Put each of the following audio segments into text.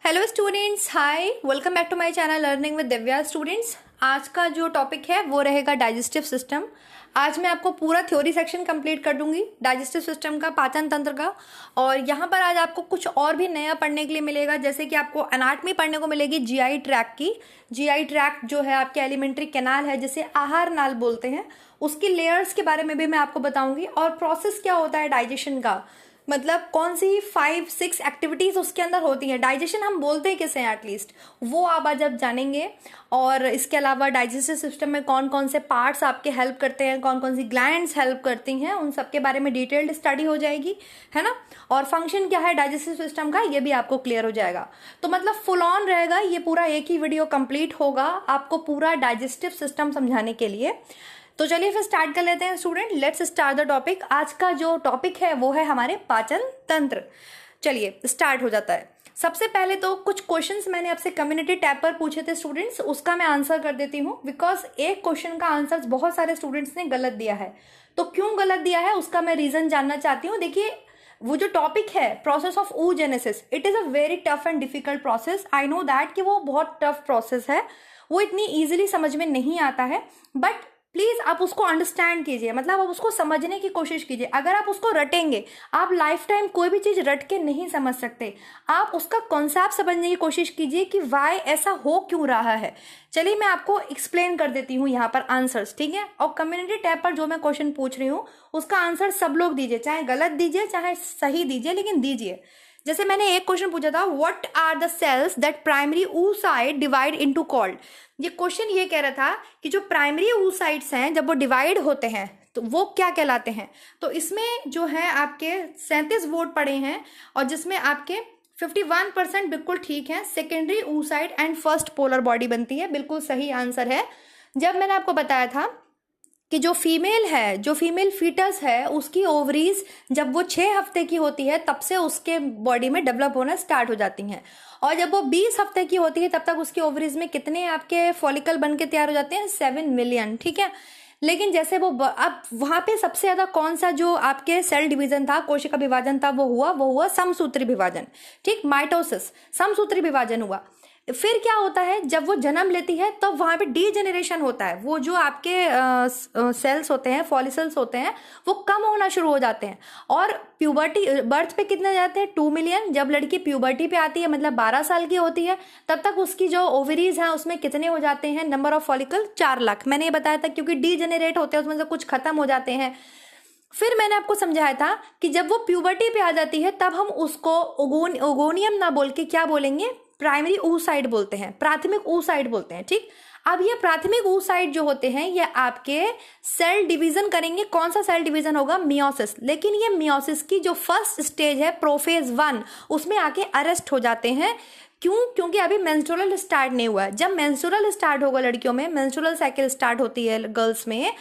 Hello students, hi, welcome back to my channel learning with Divya. Students, आज का जो topic है वो रहेगा डाइजेस्टिव सिस्टम। आज मैं आपको पूरा थ्योरी सेक्शन कंप्लीट कर दूंगी डाइजेस्टिव सिस्टम का, पाचन तंत्र का। और यहाँ पर आज आपको कुछ और भी नया पढ़ने के लिए मिलेगा, जैसे कि आपको एनाटॉमी पढ़ने को मिलेगी जीआई ट्रैक्ट की। जीआई ट्रैक्ट जो है आपके एलिमेंट्री कैनाल है, जिसे आहार नाल बोलते हैं, उसकी लेयर्स के बारे में भी मैं आपको बताऊंगी। और प्रोसेस क्या होता है डाइजेशन का, मतलब कौन सी 5-6 एक्टिविटीज उसके अंदर होती हैं। डाइजेशन हम बोलते हैं किसे, एटलीस्ट वो आप आज आप जानेंगे। और इसके अलावा डाइजेस्टिव सिस्टम में कौन कौन से पार्ट्स आपके हेल्प करते हैं, कौन कौन सी ग्लैंड्स हेल्प करती हैं, उन सब के बारे में डिटेल्ड स्टडी हो जाएगी, है ना। और फंक्शन क्या है डाइजेस्टिव सिस्टम का, ये भी आपको क्लियर हो जाएगा। तो मतलब फुल ऑन रहेगा ये पूरा, एक ही वीडियो कंप्लीट होगा आपको पूरा डाइजेस्टिव सिस्टम समझाने के लिए। तो चलिए फिर स्टार्ट कर लेते हैं student, let's start the topic. आज का जो टॉपिक है वो है हमारे पाचन तंत्र। चलिए स्टार्ट हो जाता है। सबसे पहले तो कुछ क्वेश्चंस मैंने आपसे कम्युनिटी टैब पर पूछे थे स्टूडेंट्स, उसका मैं आंसर कर देती हूँ। बिकॉज एक क्वेश्चन का आंसर बहुत सारे स्टूडेंट्स ने गलत दिया है, तो क्यों गलत दिया है उसका मैं रीजन जानना चाहती हूँ। देखिए, वो जो टॉपिक है process of oogenesis, it is a very tough and difficult process. I know that कि वो बहुत टफ प्रोसेस है, वो इतनी ईजिली समझ में नहीं आता है। बट प्लीज आप उसको अंडरस्टैंड कीजिए, मतलब आप उसको समझने की कोशिश कीजिए। अगर आप उसको रटेंगे, आप लाइफ टाइम कोई भी चीज रट के नहीं समझ सकते। आप उसका कॉन्सेप्ट समझने की कोशिश कीजिए कि वाई ऐसा हो क्यों रहा है। चलिए मैं आपको एक्सप्लेन कर देती हूँ यहाँ पर आंसर्स, ठीक है। और कम्युनिटी टैब पर जो मैं क्वेश्चन पूछ रही हूँ उसका आंसर सब लोग दीजिए, चाहे गलत दीजिए चाहे सही दीजिए, लेकिन दीजिए। जैसे मैंने एक क्वेश्चन पूछा था, what are the cells that primary oocyte divide into called. ये क्वेश्चन ये कह रहा था कि जो प्राइमरी oocytes हैं जब वो डिवाइड होते हैं तो वो क्या कहलाते हैं। तो इसमें जो है आपके 37 वोट पड़े हैं, और जिसमें आपके 51% बिल्कुल ठीक है। Secondary oocyte and first polar body बनती है, बिल्कुल सही आंसर है। जब मैंने आपको बताया था कि जो फीमेल है, जो फीमेल फीटस है, उसकी ओवरीज जब वो 6 हफ्ते की होती है तब से उसके बॉडी में डेवलप होना स्टार्ट हो जाती हैं। और जब वो 20 हफ्ते की होती है तब तक उसकी ओवरीज में कितने आपके फॉलिकल बन के तैयार हो जाते हैं, 7 मिलियन, ठीक है। लेकिन जैसे वो अब वहां पे सबसे ज्यादा कौन सा जो आपके सेल डिवीजन था, कोशिका विभाजन था, वो हुआ समसूत्री विभाजन, ठीक, माइटोसिस, समसूत्री विभाजन हुआ। फिर क्या होता है, जब वो जन्म लेती है तब वहां पे डीजेनरेशन होता है। वो जो आपके सेल्स होते हैं, फॉलिकल्स होते हैं, वो कम होना शुरू हो जाते हैं। और प्यूबर्टी, बर्थ पे कितने जाते हैं, 2 मिलियन। जब लड़की प्यूबर्टी पे आती है, मतलब 12 साल की होती है, तब तक उसकी जो ओवरीज हैं उसमें कितने हो जाते हैं, नंबर ऑफ फॉलिकल 4 लाख। मैंने ये बताया था, क्योंकि डीजेनरेट होते हैं उसमें से कुछ खत्म हो जाते हैं। फिर मैंने आपको समझाया था कि जब वो प्यूबर्टी पे आ जाती है तब हम उसको ओगोनियम ना बोल के क्या बोलेंगे, प्राइमरी oocyte बोलते हैं, प्राथमिक oocyte बोलते हैं, ठीक। अब ये प्राथमिक oocyte जो होते हैं ये आपके सेल डिवीजन करेंगे। कौन सा सेल डिवीजन होगा, मियोसिस। लेकिन ये मियोसिस की जो फर्स्ट स्टेज है, प्रोफेज 1, उसमें आके अरेस्ट हो जाते हैं। क्यों? क्योंकि अभी मेंस्ट्रुअल स्टार्ट नहीं हुआ है। जब मेंस्ट्रुअल स्टार्ट होगा लड़कियों में, मेंस्ट्रुअल साइकिल स्टार्ट होती है गर्ल्स में,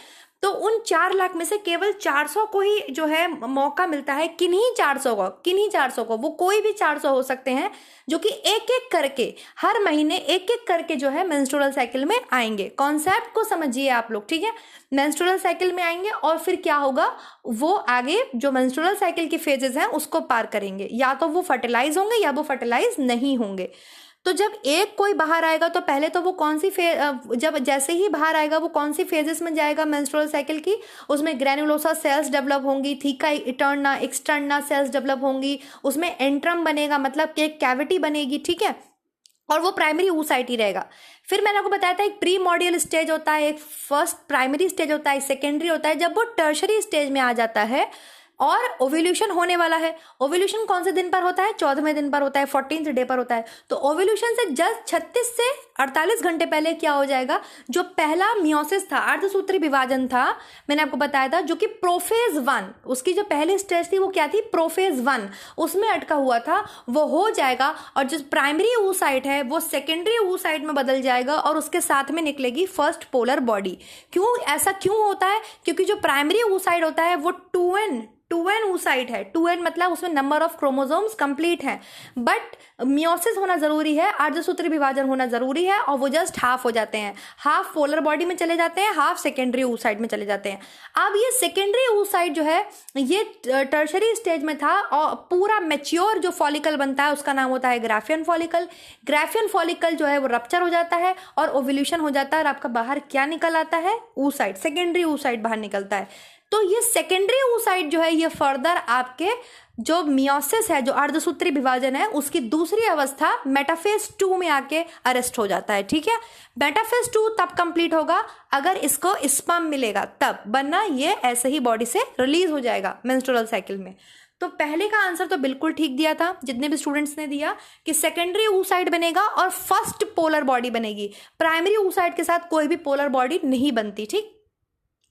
तो उन 4 लाख में से केवल 400 को ही जो है मौका मिलता है। किन्हीं 400 को, वो कोई भी 400 हो सकते हैं जो कि एक एक करके हर महीने एक एक करके जो है मेंस्ट्रुअल साइकिल में आएंगे। कॉन्सेप्ट को समझिए आप लोग, ठीक है। मेंस्ट्रुअल साइकिल में आएंगे और फिर क्या होगा, वो आगे जो मेंस्ट्रुअल साइकिल की फेजेस हैं उसको पार करेंगे। या तो वो फर्टिलाइज होंगे या वो फर्टिलाइज नहीं होंगे। तो जब एक कोई बाहर आएगा तो पहले तो वो कौन सी जब जैसे ही बाहर आएगा वो कौन सी फेजेस में जाएगा मेंस्ट्रुअल साइकिल की, उसमें ग्रैन्युलोसा सेल्स डेवलप होंगी, theca interna externa cells develop होंगी, उसमें एंट्रम बनेगा, मतलब कि एक कैविटी बनेगी, ठीक है। और वो प्राइमरी oocyte ही रहेगा। फिर मैंने आपको बताया था एक प्री मॉडियल स्टेज होता है, एक फर्स्ट प्राइमरी स्टेज होता है, सेकेंडरी होता है। जब वो टर्शरी स्टेज में आ जाता है और ओव्यूलेशन होने वाला है। ओव्यूलेशन कौन से दिन पर होता है, 14वें दिन पर होता है, 14th डे पर होता है। तो ओव्यूलेशन से जस्ट 36 से 48 घंटे पहले क्या हो जाएगा, जो पहला मियोसिस था, अर्धसूत्री विभाजन था, मैंने आपको बताया था, जो कि प्रोफेज 1, उसकी जो पहली स्टेज थी वो क्या थी, प्रोफेज 1, उसमें अटका हुआ था, वो हो जाएगा। और जो प्राइमरी oocyte है वो सेकेंडरी oocyte में बदल जाएगा और उसके साथ में निकलेगी फर्स्ट पोलर बॉडी। क्यों ऐसा क्यों होता है, क्योंकि जो प्राइमरी oocyte होता है वो 2n oocyte है, 2n मतलब उसमें नंबर ऑफ क्रोमोसोम्स कंप्लीट है, बट मियोसिस होना जरूरी है, अर्धसूत्री विभाजन होना जरूरी है, और वो जस्ट हाफ हो जाते हैं, हाफ पोलर बॉडी में चले जाते हैं, हाफ सेकेंडरी oocyte में चले जाते हैं। अब ये सेकेंडरी oocyte जो है ये टर्शरी स्टेज में था, और पूरा मैच्योर जो फॉलिकल बनता है उसका नाम होता है ग्राफियन फॉलिकल। ग्राफियन फॉलिकल जो है वो रप्चर हो जाता है और ओव्यूलेशन हो जाता है, और आपका बाहर क्या निकल आता है, oocyte, सेकेंडरी oocyte बाहर निकलता है। तो ये सेकेंडरी oocyte जो है ये फर्दर आपके जो मियोसिस है, जो अर्धसूत्री विभाजन है, उसकी दूसरी अवस्था मेटाफेज 2 में आके अरेस्ट हो जाता है। ठीक है, मेटाफेज 2 तब कंप्लीट होगा अगर इसको स्पर्म मिलेगा तब, वरना ये ऐसे ही बॉडी से रिलीज हो जाएगा मेंस्ट्रुअल साइकिल में। तो पहले का आंसर तो बिल्कुल ठीक दिया था जितने भी स्टूडेंट्स ने दिया कि सेकेंडरी oocyte बनेगा और फर्स्ट पोलर बॉडी बनेगी, प्राइमरी oocyte के साथ कोई भी पोलर बॉडी नहीं बनती। ठीक,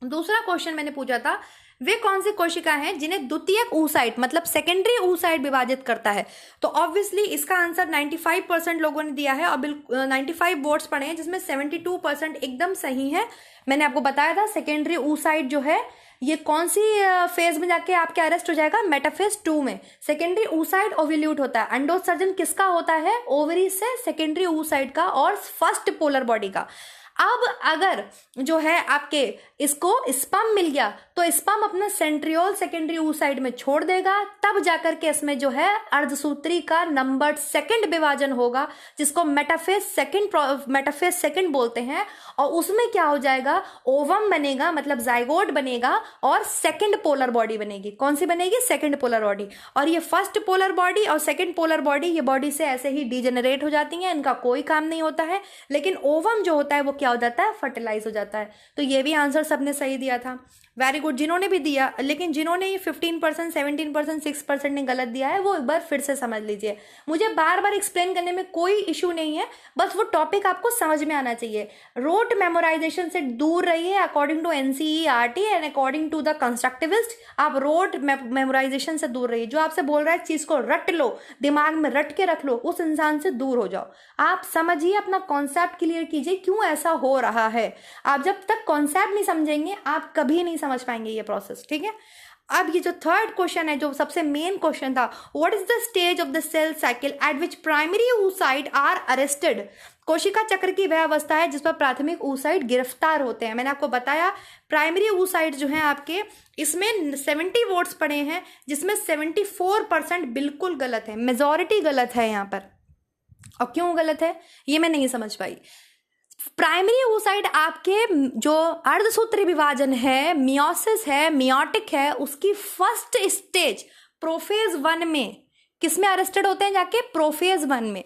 दूसरा क्वेश्चन मैंने पूछा था, वे कौन सी कोशिका हैं जिन्हें द्वितीयक oocyte मतलब सेकेंडरी oocyte विभाजित करता है। तो ऑब्वियसली इसका आंसर 95% लोगों ने दिया है, और 95 वोट्स पड़े हैं, जिसमें 72% एकदम सही है। मैंने आपको बताया था सेकेंडरी oocyte जो है ये कौन सी फेज में जाके आपके अरेस्ट हो जाएगा, मेटाफेज 2 में। सेकेंडरी oocyte ओव्यूल्यूट होता है, अंडोत्सर्जन किसका होता है, ओवरी से, सेकेंडरी oocyte का और फर्स्ट पोलर बॉडी का। अब अगर जो है आपके इसको स्पर्म मिल गया तो स्पर्म अपना सेंट्रियोल सेकेंडरी oocyte में छोड़ देगा, तब जाकर के इसमें जो है अर्धसूत्री का नंबर सेकंड विभाजन होगा, जिसको मेटाफेज सेकंड बोलते हैं, और उसमें क्या हो जाएगा, ओवम बनेगा, मतलब जाइगोट बनेगा, और सेकंड पोलर बॉडी बनेगी। कौन सी बनेगी, सेकंड पोलर बॉडी। और ये फर्स्ट पोलर बॉडी और सेकंड पोलर बॉडी ये बॉडी से ऐसे ही डिजेनरेट हो जाती हैं, इनका कोई काम नहीं होता है, लेकिन ओवम जो होता है वो क्या हो जाता है, फर्टिलाइज हो जाता है। तो ये भी आंसर सबने सही दिया था, वेरी गुड। जिन्होंने भी दिया, लेकिन जिन्होंने ये 15%, 17%, 6% ने गलत दिया है, वो एक बार फिर से समझ लीजिए। मुझे बार बार एक्सप्लेन करने में कोई इशू नहीं है, बस वो टॉपिक आपको समझ में आना चाहिए। रोट मेमोराइजेशन से दूर रहिए, according to NCERT and according to the constructivist. आप रोट मेमोराइजेशन से दूर रहिए। जो आपसे बोल रहा है चीज को रट लो, दिमाग में रट के रख लो, उस इंसान से दूर हो जाओ। आप समझिए, अपना कॉन्सेप्ट क्लियर कीजिए क्यों ऐसा हो रहा है। आप जब तक कॉन्सेप्ट नहीं समझेंगे आप कभी नहीं समझ पाएंगे ये प्रोसेस। ठीक है, अब ये जो थर्ड क्वेश्चन है, जो सबसे मेन क्वेश्चन था, what is the stage of the cell cycle at which primary oocyte are arrested. कोशिका चक्र की वह अवस्था है जिस पर प्राथमिक oocyte गिरफ्तार होते हैं। मैंने आपको बताया प्राइमरी oocyte जो है आपके, इसमें 70 वोट्स पड़े हैं, जिसमें 74% बिल्कुल गलत है, मेजॉरिटी गलत है यहाँ पर। और क्यों गलत है ये मैं नहीं समझ पाई। प्राइमरी oocyte आपके जो अर्धसूत्री विभाजन है, मियोसिस है, मियोटिक है, उसकी फर्स्ट स्टेज प्रोफेज 1 में किसमें अरेस्टेड होते हैं, जाके प्रोफेज 1 में।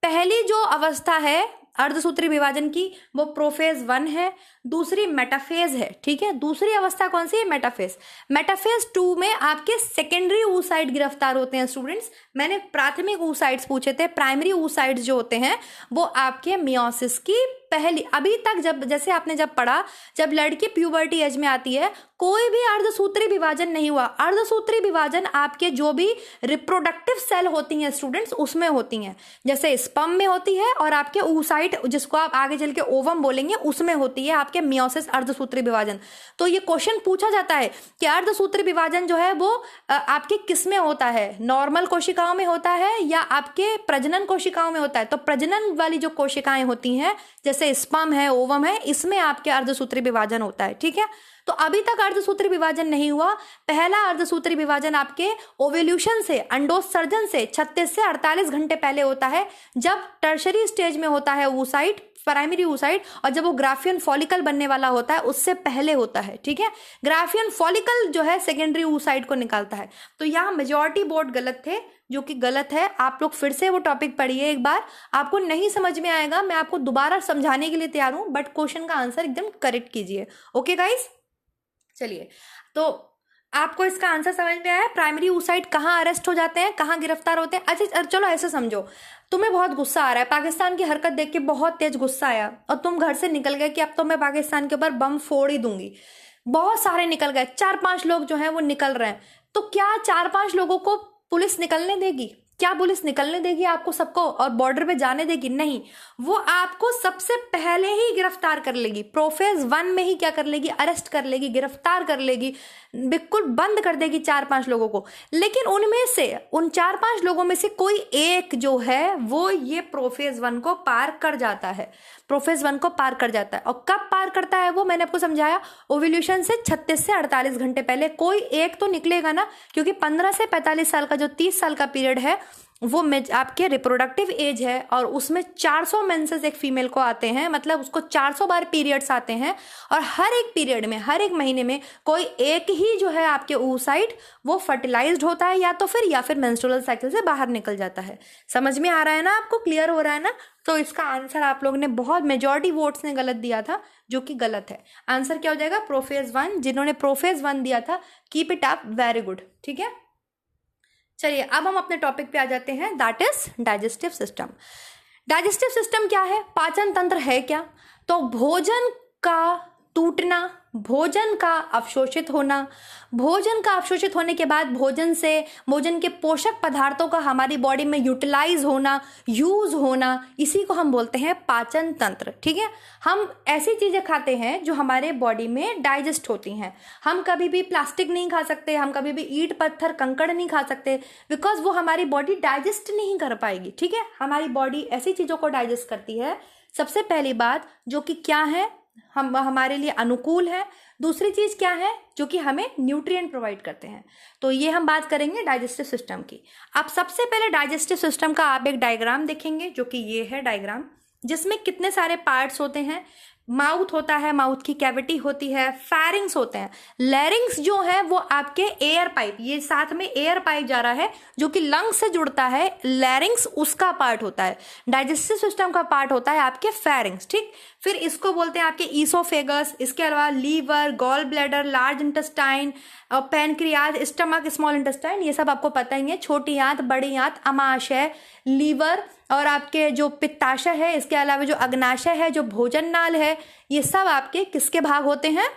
पहली जो अवस्था है अर्धसूत्री विभाजन की वो प्रोफेज 1 है, दूसरी मेटाफेज है। ठीक है, दूसरी अवस्था कौन सी है, मेटाफेज। मेटाफेज 2 में आपके सेकेंडरी oocyte गिरफ्तार होते हैं स्टूडेंट्स। मैंने प्राथमिक oocytes पूछे थे, प्राइमरी oocytes जो होते हैं वो आपके मियोसिस की पहली, अभी तक जैसे आपने जब पढ़ा, जब लड़की प्यूबर्टी एज में आती है कोई भी अर्धसूत्री विभाजन नहीं हुआ। अर्धसूत्री विभाजन आपके जो भी रिप्रोडक्टिव सेल होती हैं स्टूडेंट्स उसमें होती हैं, जैसे स्पर्म में होती है, और आपके oocyte जिसको आप आगे चल के ओवम बोलेंगे उसमें होती है आपके मियोसिस अर्धसूत्री विभाजन। तो ये क्वेश्चन पूछा जाता है कि अर्धसूत्री विभाजन जो है वो आपके किस में होता है, नॉर्मल कोशिकाओं में होता है या आपके प्रजनन कोशिकाओं में होता है। तो प्रजनन वाली जो कोशिकाएं होती हैं जैसे स्पर्म है, ओवम है, इसमें आपके अर्धसूत्री विभाजन होता है। ठीक है, तो अभी तक अर्धसूत्री विभाजन नहीं हुआ। पहला अर्धसूत्री विभाजन आपके ओव्यूल्यूशन से, अंडोत्सर्जन से 36 से 48 घंटे पहले होता है, जब टर्शरी स्टेज में होता है oocyte, प्राइमरी oocyte, और जब वो ग्राफियन फॉलिकल बनने वाला होता है उससे पहले होता है। ठीक है, ग्राफियन फॉलिकल जो है सेकेंडरी oocyte को निकालता है। तो यहाँ मेजॉरिटी वोट गलत थे, जो कि गलत है। आप लोग फिर से वो टॉपिक पढ़िए एक बार, आपको नहीं समझ में आएगा, मैं आपको दोबारा समझाने के लिए तैयार हूं, बट क्वेश्चन का आंसर एकदम करेक्ट कीजिए। ओके गाइस, चलिए, तो आपको इसका आंसर समझ में आया। प्राइमरी oocyte कहाँ अरेस्ट हो जाते हैं, कहाँ गिरफ्तार होते हैं। अच्छा चलो ऐसे समझो, तुम्हें बहुत गुस्सा आ रहा है, पाकिस्तान की हरकत देख के बहुत तेज गुस्सा आया, और तुम घर से निकल गए कि अब तो मैं पाकिस्तान के ऊपर बम फोड़ ही दूंगी। बहुत सारे निकल गए, 4-5 लोग जो हैं वो निकल रहे हैं, तो क्या 4-5 लोगों को पुलिस निकलने देगी? क्या पुलिस निकलने देगी आपको सबको और बॉर्डर पे जाने देगी? नहीं, वो आपको सबसे पहले ही गिरफ्तार कर लेगी। प्रोफेज 1 में ही क्या कर लेगी? अरेस्ट कर लेगी, गिरफ्तार कर लेगी, बिल्कुल बंद कर देगी 4-5 लोगों को। लेकिन उनमें से, उन 4-5 लोगों में से कोई एक जो है वो ये प्रोफेज 1 को पार कर जाता है। प्रोफेज 1 को पार कर जाता है। और कब पार करता है वो मैंने आपको समझाया, ओव्यूलेशन से 36 से 48 घंटे पहले कोई एक तो निकलेगा ना, क्योंकि 15 से 45 साल का जो 30 साल का पीरियड है वो आपके रिप्रोडक्टिव एज है, और उसमें 400 मेंसेस एक फीमेल को आते हैं, मतलब उसको 400 बार पीरियड्स आते हैं। और हर एक पीरियड में, हर एक महीने में कोई एक ही जो है आपके oocyte वो फर्टिलाइज्ड होता है, या फिर मेंस्ट्रुअल साइकिल से बाहर निकल जाता है। समझ में आ रहा है ना आपको? क्लियर हो रहा है ना? तो इसका आंसर आप लोगों ने बहुत मेजॉरिटी वोट्स ने गलत दिया था, जो कि गलत है। आंसर क्या हो जाएगा? प्रोफेज 1। जिन्होंने प्रोफेज 1 दिया था, keep it up, very good. ठीक है, चलिए अब हम अपने टॉपिक पे आ जाते हैं, that is digestive system. Digestive system क्या है? पाचन तंत्र है क्या? तो भोजन का टूटना, भोजन का अवशोषित होना, भोजन का अवशोषित होने के बाद भोजन के पोषक पदार्थों का हमारी बॉडी में यूटिलाइज होना, यूज होना, इसी को हम बोलते हैं पाचन तंत्र। ठीक है, हम ऐसी चीजें खाते हैं जो हमारे बॉडी में डाइजेस्ट होती हैं। हम कभी भी प्लास्टिक नहीं खा सकते, हम कभी भी ईंट पत्थर कंकड़ नहीं खा सकते, बिकॉज वो हमारी बॉडी डाइजेस्ट नहीं कर पाएगी। ठीक है, हमारी बॉडी ऐसी चीजों को डाइजेस्ट करती है, सबसे पहली बात जो कि क्या है, हम हमारे लिए अनुकूल है। दूसरी चीज क्या है? जो कि हमें न्यूट्रिएंट प्रोवाइड करते हैं। तो ये हम बात करेंगे डाइजेस्टिव सिस्टम की। अब सबसे पहले डाइजेस्टिव सिस्टम का आप एक डायग्राम देखेंगे, जो कि ये है डायग्राम, जिसमें कितने सारे पार्ट्स होते हैं। माउथ होता है, माउथ की कैविटी होती है, फेरिंग्स होते हैं, लैरिंग्स जो है वो आपके एयर पाइप, ये साथ में एयर पाइप जा रहा है जो कि लंग से जुड़ता है, लैरिंग्स उसका पार्ट होता है। डाइजेस्टिव सिस्टम का पार्ट होता है आपके फेरिंग्स। ठीक, फिर इसको बोलते हैं आपके ईसोफेगस। इसके अलावा liver, gall bladder, large intestine, pancreas, stomach, small intestine, ये सब आपको पता ही है। छोटी आंत, बड़ी आंत, अमाशय, लीवर और आपके जो पित्ताशय है, इसके अलावा जो अग्नाशय है, जो भोजन नाल है, ये सब आपके किसके भाग होते हैं?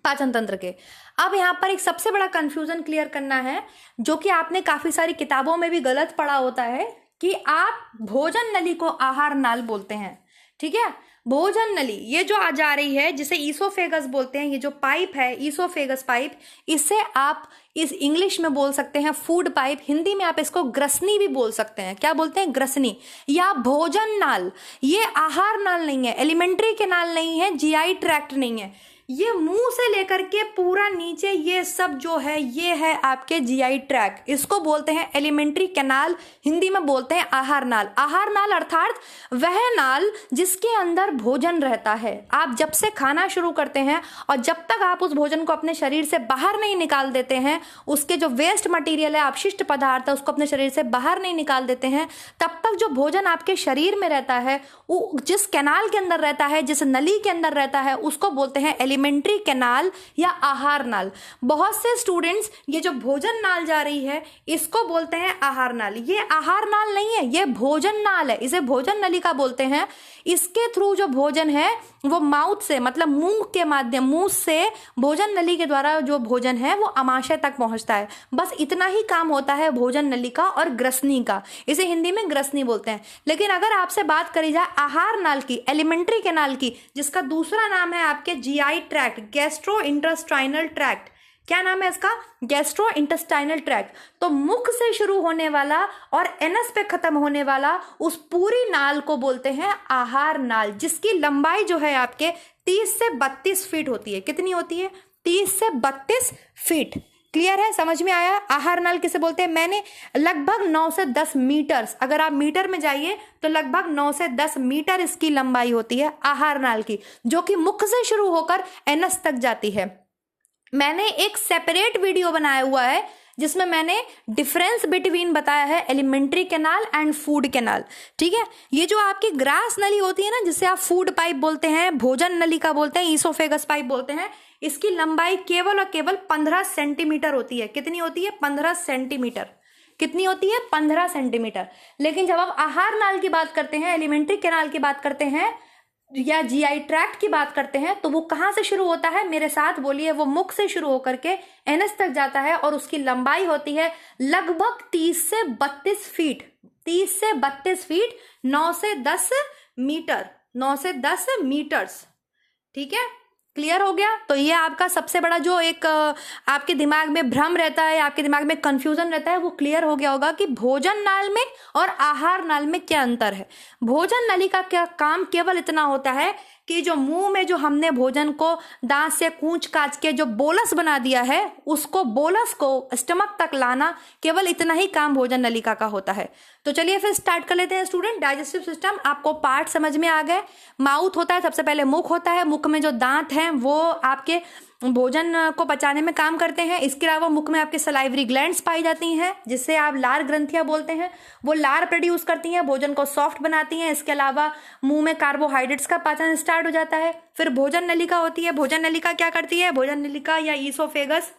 पाचन तंत्र के। अब यहाँ पर एक सबसे बड़ा कंफ्यूजन क्लियर करना है, जो कि आपने काफी सारी किताबों में भी गलत पढ़ा होता है, कि आप भोजन नली को आहार नाल बोलते हैं। ठीक है, भोजन नली ये जो आ जा रही है, जिसे ईसोफेगस बोलते हैं, ये जो पाइप है ईसोफेगस पाइप, इससे आप इस इंग्लिश में बोल सकते हैं फूड पाइप, हिंदी में आप इसको ग्रसनी भी बोल सकते हैं। क्या बोलते हैं? ग्रसनी या भोजन नाल। ये आहार नाल नहीं है, एलिमेंट्री कैनाल नहीं है, जीआई ट्रैक्ट नहीं है। ये मुंह से लेकर के पूरा नीचे ये सब जो है, ये है आपके जीआई ट्रैक्ट। इसको बोलते हैं एलिमेंट्री कैनाल, हिंदी में बोलते हैं आहार नाल। आहार नाल अर्थात वह नाल जिसके अंदर भोजन रहता है। आप जब से खाना शुरू करते हैं और जब तक आप उस भोजन को अपने शरीर से बाहर नहीं निकाल देते हैं, उसके जो वेस्ट मटेरियल है, अपशिष्ट पदार्थ है, उसको अपने शरीर से बाहर नहीं निकाल देते हैं, तब तक जो भोजन आपके शरीर में रहता है, वो जिस कैनाल के अंदर रहता है, जिस नली के अंदर रहता है, उसको बोलते हैं एलिमेंट्री कैनाल या आहार नाल। बहुत से स्टूडेंट्स ये जो भोजन नाल जा रही है इसको बोलते हैं आहार नाल। ये आहार नाल नहीं है, ये भोजन नाल है, इसे भोजन नलिका बोलते हैं। इसके थ्रू जो भोजन है वो माउथ से, मतलब मुंह के माध्यम, मुंह से भोजन नली के द्वारा जो भोजन है वो अमाशय तक पहुंचता है। बस इतना ही काम होता है भोजन नलिका और ग्रसनी का। इसे हिंदी में ग्रसनी बोलते हैं। लेकिन अगर आपसे बात करी जाए आहार नाल की, एलिमेंट्री कैनाल की, जिसका दूसरा नाम है आपके GI tract, gastro intestinal tract. क्या नाम है इसका? Gastro intestinal tract. तो मुख से शुरू होने वाला और एनस पे खत्म होने वाला उस पूरी नाल को बोलते हैं आहार नाल, जिसकी लंबाई जो है आपके 30 से 32 फीट होती है। कितनी होती है? 30 से 32 फीट। क्लियर है? समझ में आया? आहार नाल किसे बोलते हैं? मैंने लगभग 9 से 10 मीटर, अगर आप मीटर में जाइए तो लगभग 9 से 10 मीटर इसकी लंबाई होती है आहार नाल की, जो कि मुख से शुरू होकर एनस तक जाती है। मैंने एक सेपरेट वीडियो बनाया हुआ है जिसमें मैंने डिफरेंस बिटवीन बताया है alimentary canal and food canal. ठीक है, ये जो आपकी ग्रास नली होती है ना, जिसे आप फूड पाइप बोलते हैं, भोजन नलिका बोलते हैं, ईसोफेगस पाइप बोलते हैं, इसकी लंबाई केवल और केवल 15 सेंटीमीटर होती है। कितनी होती है? 15 सेंटीमीटर। कितनी होती है? 15 सेंटीमीटर। लेकिन जब आप आहार नाल की बात करते हैं, एलिमेंट्री कैनाल की बात करते हैं, या जीआई ट्रैक्ट की बात करते हैं तो वो कहाँ से शुरू होता है, मेरे साथ बोलिए, वो मुख से शुरू होकर के एनस तक जाता है और उसकी लंबाई होती है लगभग 30 से 32 फीट। 30 से 32 फीट, 9 से 10 मीटर, 9 से 10 मीटर्स। ठीक है, क्लियर हो गया। तो ये आपका सबसे बड़ा जो एक आपके दिमाग में भ्रम रहता है, आपके दिमाग में कंफ्यूजन रहता है, वो क्लियर हो गया होगा कि भोजन नाल में और आहार नाल में क्या अंतर है। भोजन नलिका का काम केवल इतना होता है कि जो मुंह में जो हमने भोजन को दांत से कूच काच के जो बोलस बना दिया है, उसको बोलस को स्टमक तक लाना, केवल इतना ही काम भोजन नलिका का होता है। तो चलिए फिर स्टार्ट कर लेते हैं स्टूडेंट। डाइजेस्टिव सिस्टम, आपको पार्ट समझ में आ गए। माउथ होता है, सबसे पहले मुख होता है, मुख में जो दांत हैं वो आपके भोजन को पचाने में काम करते हैं। इसके अलावा मुख में आपके सलाइवरी ग्लैंड्स पाई जाती हैं, जिससे आप लार ग्रंथियां बोलते हैं, वो लार प्रोड्यूस करती हैं, भोजन को सॉफ्ट बनाती हैं। इसके अलावा मुंह में कार्बोहाइड्रेट्स का पाचन स्टार्ट हो जाता है। फिर भोजन नलिका होती है। भोजन नलिका क्या करती है? भोजन नलिका या ईसोफेगस,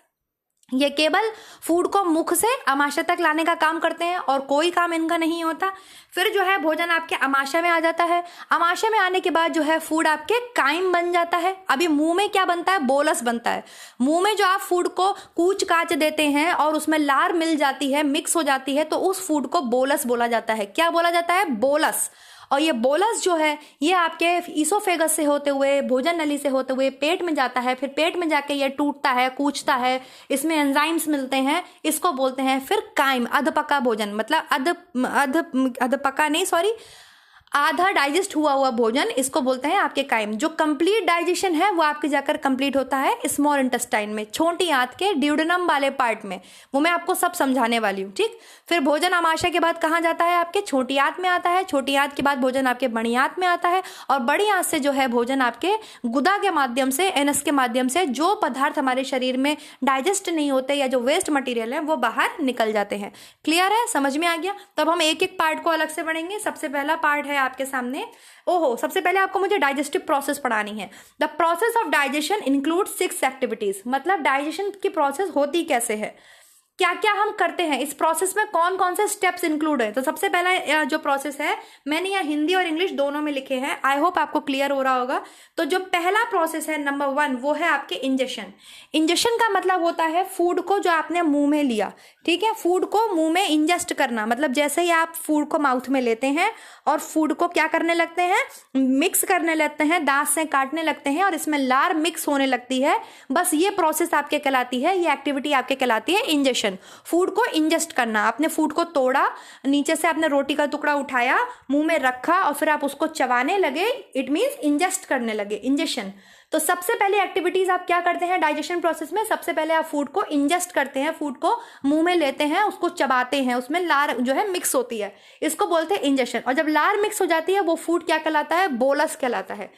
ये केवल फूड को मुख से आमाशय तक लाने का काम करते हैं और कोई काम इनका नहीं होता। फिर जो है भोजन आपके आमाशय में आ जाता है। आमाशय में आने के बाद जो है फूड आपके काइम बन जाता है। अभी मुंह में क्या बनता है? बोलस बनता है। मुंह में जो आप फूड को कूच काच देते हैं और उसमें लार मिल जाती है, मिक्स हो जाती है, तो उस फूड को बोलस बोला जाता है। क्या बोला जाता है? बोलस। और ये बोलस जो है ये आपके ईसोफेगस से होते हुए, भोजन नली से होते हुए पेट में जाता है। फिर पेट में जाके ये टूटता है, कूचता है, इसमें एंजाइम्स मिलते हैं, इसको बोलते हैं फिर काइम, अधपका भोजन। मतलब अधपका नहीं, सॉरी, आधा डाइजेस्ट हुआ भोजन, इसको बोलते हैं आपके काइम। जो कंप्लीट डाइजेशन है वो आपके जाकर कंप्लीट होता है स्मॉल इंटेस्टाइन में, छोटी आंत के ड्यूडेनम वाले पार्ट में। वो मैं आपको सब समझाने वाली हूँ, ठीक। फिर भोजन आमाशय के बाद कहाँ जाता है? आपके छोटी आंत में आता है। छोटी आंत के बाद भोजन आपके बड़ी आंत में आता है और बड़ी आंत से जो है भोजन आपके गुदा के माध्यम से, एनस के माध्यम से, जो पदार्थ हमारे शरीर में डाइजेस्ट नहीं होते या जो वेस्ट मटीरियल है वो बाहर निकल जाते हैं। क्लियर है? समझ में आ गया? तब हम एक एक पार्ट को अलग से पढ़ेंगे। सबसे पहला पार्ट है आपके सामने, सबसे पहले आपको मुझे डाइजेस्टिव प्रोसेस पढ़ानी है। The process of digestion include 6 activities. मतलब डाइजेशन की प्रोसेस होती कैसे है, क्या क्या हम करते हैं, इस प्रोसेस में कौन कौन से स्टेप्स इंक्लूड है। तो सबसे पहला जो प्रोसेस है, मैंने यहाँ हिंदी और इंग्लिश दोनों में लिखे हैं, आई होप आपको क्लियर हो रहा होगा। तो जो पहला प्रोसेस है नंबर 1, वो है आपके इंजेक्शन। इंजेक्शन का मतलब होता है फूड को जो आपने मुंह में लिया, ठीक है, फूड को मुंह में इंजेस्ट करना। मतलब जैसे ही आप फूड को माउथ में लेते हैं और फूड को क्या करने लगते हैं? मिक्स करने लगते हैं, दांत से काटने लगते हैं और इसमें लार मिक्स होने लगती है। बस ये प्रोसेस आपके कहलाती है, ये एक्टिविटी आपके कहलाती है इंजेक्शन। फूड को इंजेस्ट करना, आपने फूड को तोड़ा, नीचे से आपने रोटी का टुकड़ा उठाया, मुंह में रखा और फिर आप उसको चबाने लगे, इट मींस इंजेस्ट करने लगे, इंजेक्शन। तो सबसे पहले एक्टिविटीज आप क्या करते हैं डाइजेशन प्रोसेस में? सबसे पहले आप फूड को इंजेस्ट करते हैं, फूड को मुंह में लेते हैं, उसको चबाते हैं, उसमें लार जो है मिक्स होती है, इसको बोलते हैं इंजेक्शन। और जब लार मिक्स हो जाती है वो फूड क्या कहलाता है? बोलस कहलाता है।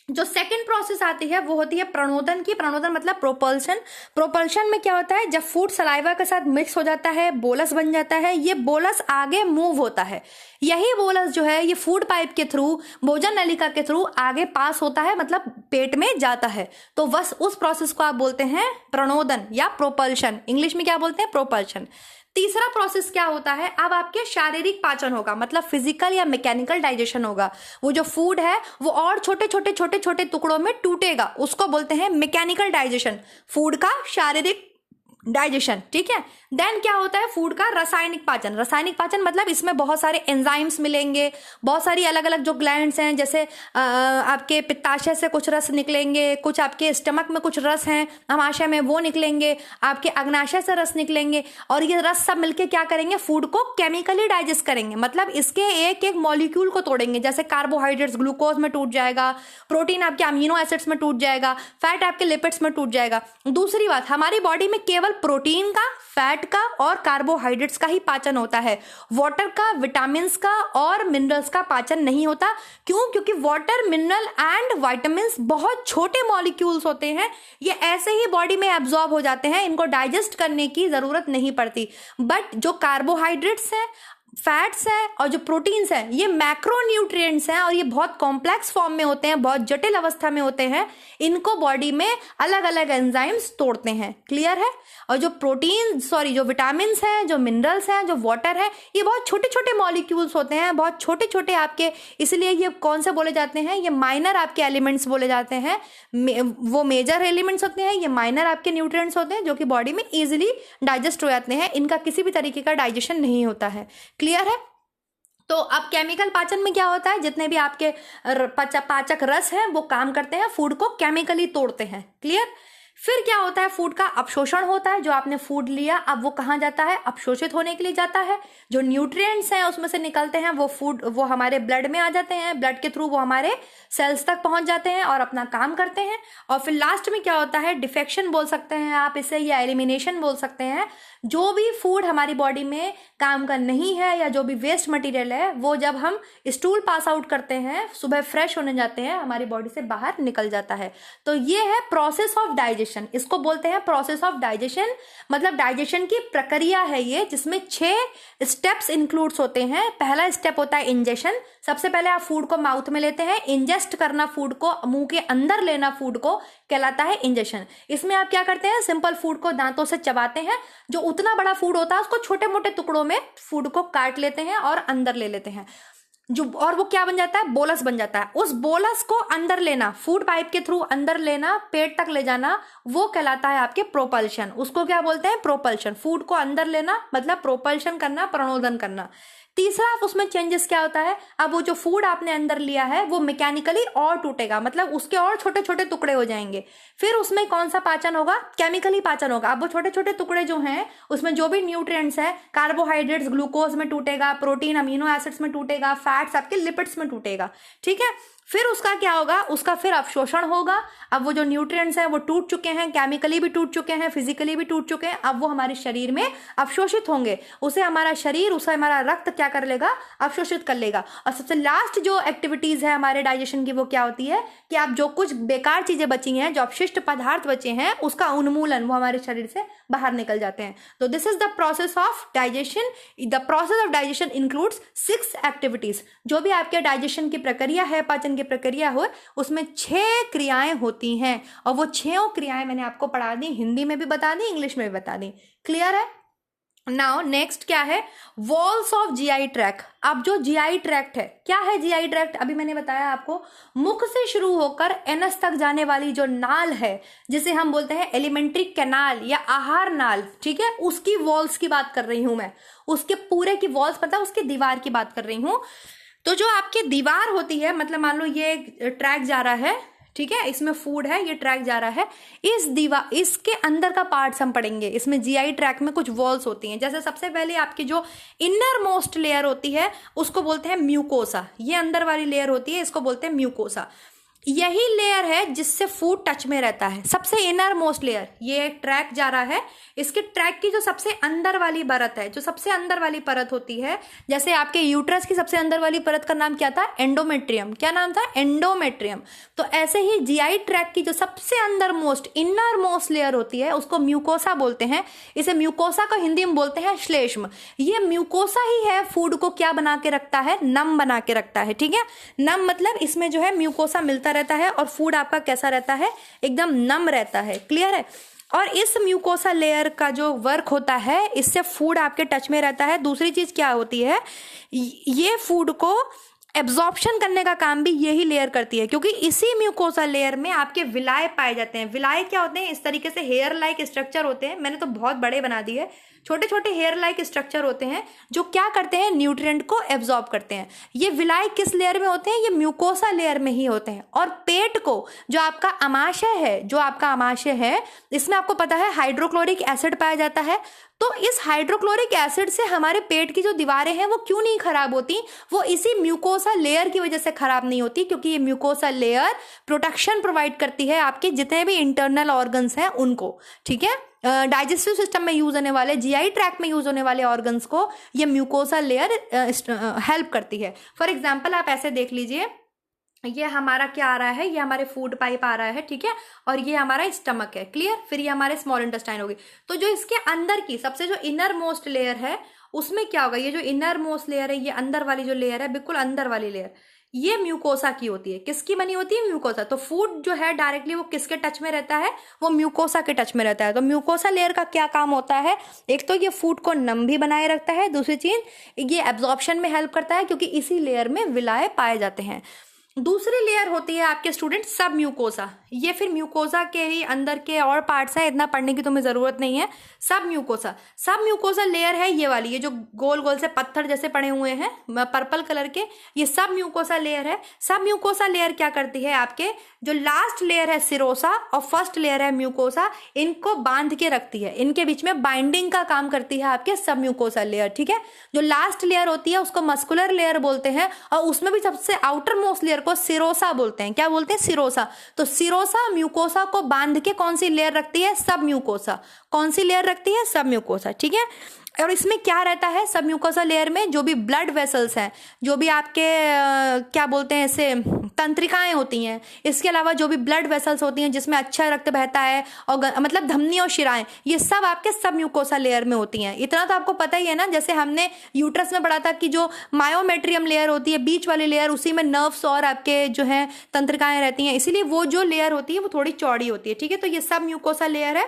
जो सेकंड प्रोसेस आती है वो होती है प्रणोदन की। प्रणोदन मतलब प्रोपल्शन। प्रोपल्शन में क्या होता है? जब फूड सलाइवा के साथ मिक्स हो जाता है, बोलस बन जाता है, ये बोलस आगे मूव होता है। यही बोलस जो है ये फूड पाइप के थ्रू, भोजन नलिका के थ्रू आगे पास होता है, मतलब पेट में जाता है। तो बस उस प्रोसेस को आप बोलते हैं प्रणोदन या प्रोपल्शन। इंग्लिश में क्या बोलते हैं? प्रोपल्शन। तीसरा प्रोसेस क्या होता है? अब आपके शारीरिक पाचन होगा, मतलब फिजिकल या मैकेनिकल डाइजेशन होगा। वो जो फूड है वो और छोटे छोटे टुकड़ों में टूटेगा, उसको बोलते हैं मैकेनिकल डाइजेशन, फूड का शारीरिक डाइजेशन, ठीक है। देन क्या होता है? फूड का रासायनिक पाचन। रासायनिक पाचन मतलब इसमें बहुत सारे एंजाइम्स मिलेंगे, बहुत सारी अलग अलग जो ग्लैंड्स हैं, जैसे आपके पित्ताशय से कुछ रस निकलेंगे, कुछ आपके स्टमक में कुछ रस हैं आमाशय में वो निकलेंगे, आपके अग्नाशय से रस निकलेंगे, और ये रस सब मिलके क्या करेंगे? फूड को केमिकली डाइजेस्ट करेंगे। मतलब इसके एक एक मॉलिक्यूल को तोड़ेंगे। जैसे कार्बोहाइड्रेट्स ग्लूकोज में टूट जाएगा, प्रोटीन आपके अमीनो एसिड्स में टूट जाएगा, फैट आपके लिपिड्स में टूट जाएगा। दूसरी बात, हमारी बॉडी में केवल प्रोटीन का, फैट का और कार्बोहाइड्रेट्स का ही पाचन होता है। वाटर का, विटामिन्स का और मिनरल्स का पाचन नहीं होता। क्यों? क्योंकि वाटर, मिनरल एंड विटामिन्स बहुत छोटे मॉलिक्यूल्स होते हैं, ये ऐसे ही बॉडी में एब्जॉर्ब हो जाते हैं, इनको डाइजेस्ट करने की जरूरत नहीं पड़ती। बट जो कार्बोहाइड्रेट्स हैं, फैट्स हैं और जो प्रोटीन्स हैं ये मैक्रोन्यूट्रिएंट्स हैं और ये बहुत कॉम्प्लेक्स फॉर्म में होते हैं, बहुत जटिल अवस्था में होते हैं। इनको बॉडी में अलग अलग एंजाइम्स तोड़ते हैं। क्लियर है? और जो जो विटामिन्स हैं, जो मिनरल्स हैं, जो वाटर है, ये बहुत छोटे छोटे मॉलिक्यूल्स होते हैं, बहुत छोटे छोटे आपके, इसलिए ये कौन से बोले जाते हैं, ये माइनर आपके एलिमेंट्स बोले जाते हैं। वो मेजर एलिमेंट्स होते हैं, ये माइनर आपके न्यूट्रिएंट्स होते हैं जो कि बॉडी में इजिली डाइजेस्ट हो जाते हैं। इनका किसी भी तरीके का डाइजेशन नहीं होता है। क्लियर है? तो अब केमिकल पाचन में क्या होता है, जितने भी आपके पाचक रस हैं वो काम करते हैं, फूड को केमिकली तोड़ते हैं। क्लियर? फिर क्या होता है, फूड का अपशोषण होता है। जो आपने फूड लिया अब वो कहाँ जाता है, अपशोषित होने के लिए जाता है। जो न्यूट्रिएंट्स हैं उसमें से निकलते हैं वो हमारे ब्लड में आ जाते हैं, ब्लड के थ्रू वो हमारे सेल्स तक पहुंच जाते हैं और अपना काम करते हैं। और फिर लास्ट में क्या होता है, डिफेक्शन बोल सकते हैं आप इसे, या एलिमिनेशन बोल सकते हैं। जो भी फूड हमारी बॉडी में काम का नहीं है या जो भी वेस्ट मटेरियल है वो जब हम स्टूल पास आउट करते हैं, सुबह फ्रेश होने जाते हैं, हमारी बॉडी से बाहर निकल जाता है। तो ये है प्रोसेस ऑफ डाइजेशन। इसको बोलते हैं प्रोसेस ऑफ डाइजेशन, मतलब डाइजेशन की प्रक्रिया है ये, जिसमें 6 स्टेप्स इंक्लूड्स होते हैं। पहला स्टेप होता है इंजेशन। सबसे पहले आप फूड को माउथ में लेते हैं, इंजेस्ट करना फूड को, मुंह के अंदर लेना फूड को कहलाता है इंजेशन। इसमें आप क्या करते हैं, सिंपल फूड को दांतों से चबाते हैं। जो उतना बड़ा फूड होता है उसको छोटे मोटे टुकड़ों में फूड को काट लेते हैं और अंदर ले लेते हैं। और वो क्या बन जाता है, बोलस बन जाता है। उस बोलस को अंदर लेना, फूड पाइप के थ्रू अंदर लेना, पेट तक ले जाना, वो कहलाता है आपके प्रोपल्शन। उसको क्या बोलते हैं, प्रोपल्शन। फूड को अंदर लेना मतलब प्रोपल्शन करना, प्रणोदन करना। तीसरा उसमें चेंजेस क्या होता है, अब वो जो फूड आपने अंदर लिया है वो मैकेनिकली और टूटेगा, मतलब उसके और छोटे छोटे टुकड़े हो जाएंगे। फिर उसमें कौन सा पाचन होगा, केमिकली पाचन होगा। अब वो छोटे छोटे टुकड़े जो हैं उसमें जो भी न्यूट्रिएंट्स है, कार्बोहाइड्रेट्स ग्लूकोज में टूटेगा, प्रोटीन अमीनो एसिड्स में टूटेगा, फैट्स आपके लिपिड्स में टूटेगा। ठीक है? फिर उसका क्या होगा, उसका फिर अवशोषण होगा। अब वो जो न्यूट्रिएंट्स हैं वो टूट चुके हैं, केमिकली भी टूट चुके हैं, फिजिकली भी टूट चुके हैं, अब वो हमारे शरीर में अवशोषित होंगे। उसे हमारा रक्त क्या कर लेगा, अवशोषित कर लेगा। और सबसे लास्ट जो एक्टिविटीज है हमारे डाइजेशन की वो क्या होती है कि आप जो कुछ बेकार चीजें बची हैं, जो अपशिष्ट पदार्थ बचे हैं, उसका उन्मूलन, वो हमारे शरीर से बाहर निकल जाते हैं। तो this is the process of digestion. The process of digestion includes 6 activities. जो भी आपके डाइजेशन की प्रक्रिया है, पाचन की प्रक्रिया हो, उसमें 6 क्रियाएं होती हैं। और वो 6 क्रियाएं मैंने आपको पढ़ा दी, हिंदी में भी बता दी, इंग्लिश में भी बता दी। क्लियर है? नाउ नेक्स्ट क्या है, वॉल्स ऑफ जीआई ट्रैक्ट। अब जो जीआई ट्रैक्ट है, क्या है जीआई ट्रैक्ट, अभी मैंने बताया आपको, मुख से शुरू होकर एनस तक जाने वाली जो नाल है, जिसे हम बोलते हैं एलिमेंट्री कैनाल या आहार नाल, ठीक है, उसकी वॉल्स की बात कर रही हूं मैं। उसके पूरे की वॉल्स, पता है, उसकी दीवार की बात कर रही हूं। तो जो आपकी दीवार होती है, मतलब मान लो ये ट्रैक जा रहा है, ठीक है, इसमें फूड है, ये ट्रैक जा रहा है, इस दीवार, इसके अंदर का पार्ट्स हम पढ़ेंगे। इसमें जीआई ट्रैक में कुछ वॉल्स होती हैं। जैसे सबसे पहले आपकी जो इनर मोस्ट लेयर होती है उसको बोलते हैं म्यूकोसा। ये अंदर वाली लेयर होती है, इसको बोलते हैं म्यूकोसा। यही लेयर है जिससे फूड टच में रहता है, सबसे इनर मोस्ट लेयर। ये एक ट्रैक जा रहा है, इसके ट्रैक की जो सबसे अंदर वाली परत है, जो सबसे अंदर वाली परत होती है, जैसे आपके यूट्रस की सबसे अंदर वाली परत का नाम क्या था, एंडोमेट्रियम। क्या नाम था, एंडोमेट्रियम। तो ऐसे ही जीआई ट्रैक की जो सबसे अंदर मोस्ट, इनर मोस्ट लेयर होती है, उसको म्यूकोसा बोलते हैं। इसे म्यूकोसा को हिंदी में बोलते हैं श्लेष्म। ये म्यूकोसा ही है फूड को क्या बना के रखता है, नम बना के रखता है। ठीक है, नम मतलब इसमें जो है म्यूकोसा मिलता रहता है और फूड आपका कैसा रहता है, एकदम नम रहता है। क्लियर है? और इस म्यूकोसा लेयर का जो वर्क होता है, इससे फूड आपके टच में रहता है। दूसरी चीज क्या होती है, ये फूड को एब्जॉर्प्शन करने का काम भी यही लेयर करती है, क्योंकि इसी म्यूकोसा लेयर में आपके विलाय पाए जाते हैं। विलाय क्या होते हैं, इस तरीके से हेयर लाइक स्ट्रक्चर होते हैं, मैंने तो बहुत बड़े बना दिए, छोटे छोटे हेयर लाइक स्ट्रक्चर होते हैं जो क्या करते हैं, न्यूट्रिएंट को एब्जॉर्ब करते हैं। ये विलाय किस लेयर में होते हैं, ये म्यूकोसा लेयर में ही होते हैं। और पेट को, जो आपका आमाशय है, इसमें आपको पता है हाइड्रोक्लोरिक एसिड पाया जाता है। तो इस हाइड्रोक्लोरिक एसिड से हमारे पेट की जो दीवारें हैं वो क्यों नहीं खराब होती, वो इसी म्यूकोसा लेयर की वजह से खराब नहीं होती, क्योंकि ये म्यूकोसा लेयर प्रोटेक्शन प्रोवाइड करती है आपके जितने भी इंटरनल ऑर्गन्स हैं उनको। ठीक है, डाइजेस्टिव सिस्टम में यूज होने वाले, जीआई ट्रैक्ट में यूज होने वाले ऑर्गन्स को ये म्यूकोसा लेयर हेल्प करती है। फॉर एग्जाम्पल आप ऐसे देख लीजिए, ये हमारा क्या आ रहा है, ये हमारे फूड पाइप आ रहा है, ठीक है, और ये हमारा स्टमक है। क्लियर? फिर ये हमारे स्मॉल इंटेस्टाइन होगी। तो जो इसके अंदर की सबसे जो इनर मोस्ट लेयर है उसमें क्या होगा, ये जो इनर मोस्ट लेयर है, ये अंदर वाली जो लेयर है, बिल्कुल अंदर वाली लेयर, ये म्यूकोसा की होती है। किसकी बनी होती है? म्यूकोसा। तो फूड जो है डायरेक्टली वो किसके टच में रहता है? वो म्यूकोसा के टच में रहता है। तो म्यूकोसा लेयर का क्या काम होता है? एक तो ये फूड को नम भी बनाए रखता है, दूसरी चीज ये एब्जॉर्प्शन में हेल्प करता है क्योंकि इसी लेयर में विलाय पाए जाते हैं। दूसरी लेयर होती है आपके स्टूडेंट सब म्यूकोसा। ये फिर म्यूकोसा के ही अंदर के और पार्ट्स हैं, इतना पढ़ने की तुम्हें जरूरत नहीं है। सब म्यूकोसा लेयर है ये वाली, ये जो गोल गोल से पत्थर जैसे पड़े हुए हैं पर्पल कलर के, ये सब म्यूकोसा लेयर है। सब म्यूकोसा लेयर क्या करती है? आपके जो लास्ट लेयर है सिरोसा और फर्स्ट लेयर है म्यूकोसा, इनको बांध के रखती है, इनके बीच में बाइंडिंग का काम करती है आपके सब म्यूकोसा लेयर। ठीक है, जो लास्ट लेयर होती है उसको मस्कुलर लेयर बोलते हैं, और उसमें भी सबसे आउटर मोस्ट लेयर को सिरोसा बोलते हैं। क्या बोलते हैं? सिरोसा। तो सिरोसा म्यूकोसा को बांध के कौन सी लेयर रखती है? सब म्यूकोसा। कौन सी लेयर रखती है? सब म्यूकोसा। ठीक है, और इसमें क्या रहता है? सब म्यूकोसा लेयर में जो भी ब्लड वेसल्स हैं, जो भी आपके क्या बोलते हैं इसे, तंत्रिकाएं होती हैं, इसके अलावा जो भी ब्लड वेसल्स होती हैं जिसमें अच्छा रक्त बहता है, और मतलब धमनी और शिराएं, ये सब आपके सब म्यूकोसा लेयर में होती हैं। इतना तो आपको पता ही है ना, जैसे हमने यूट्रस में पढ़ा था कि जो मायोमेट्रियम लेयर होती है, बीच वाली लेयर, उसी में नर्व्स और आपके जो है तंत्रिकाएं रहती हैं, इसीलिए वो जो लेयर होती है वो थोड़ी चौड़ी होती है। ठीक है, तो ये सब म्यूकोसा लेयर है।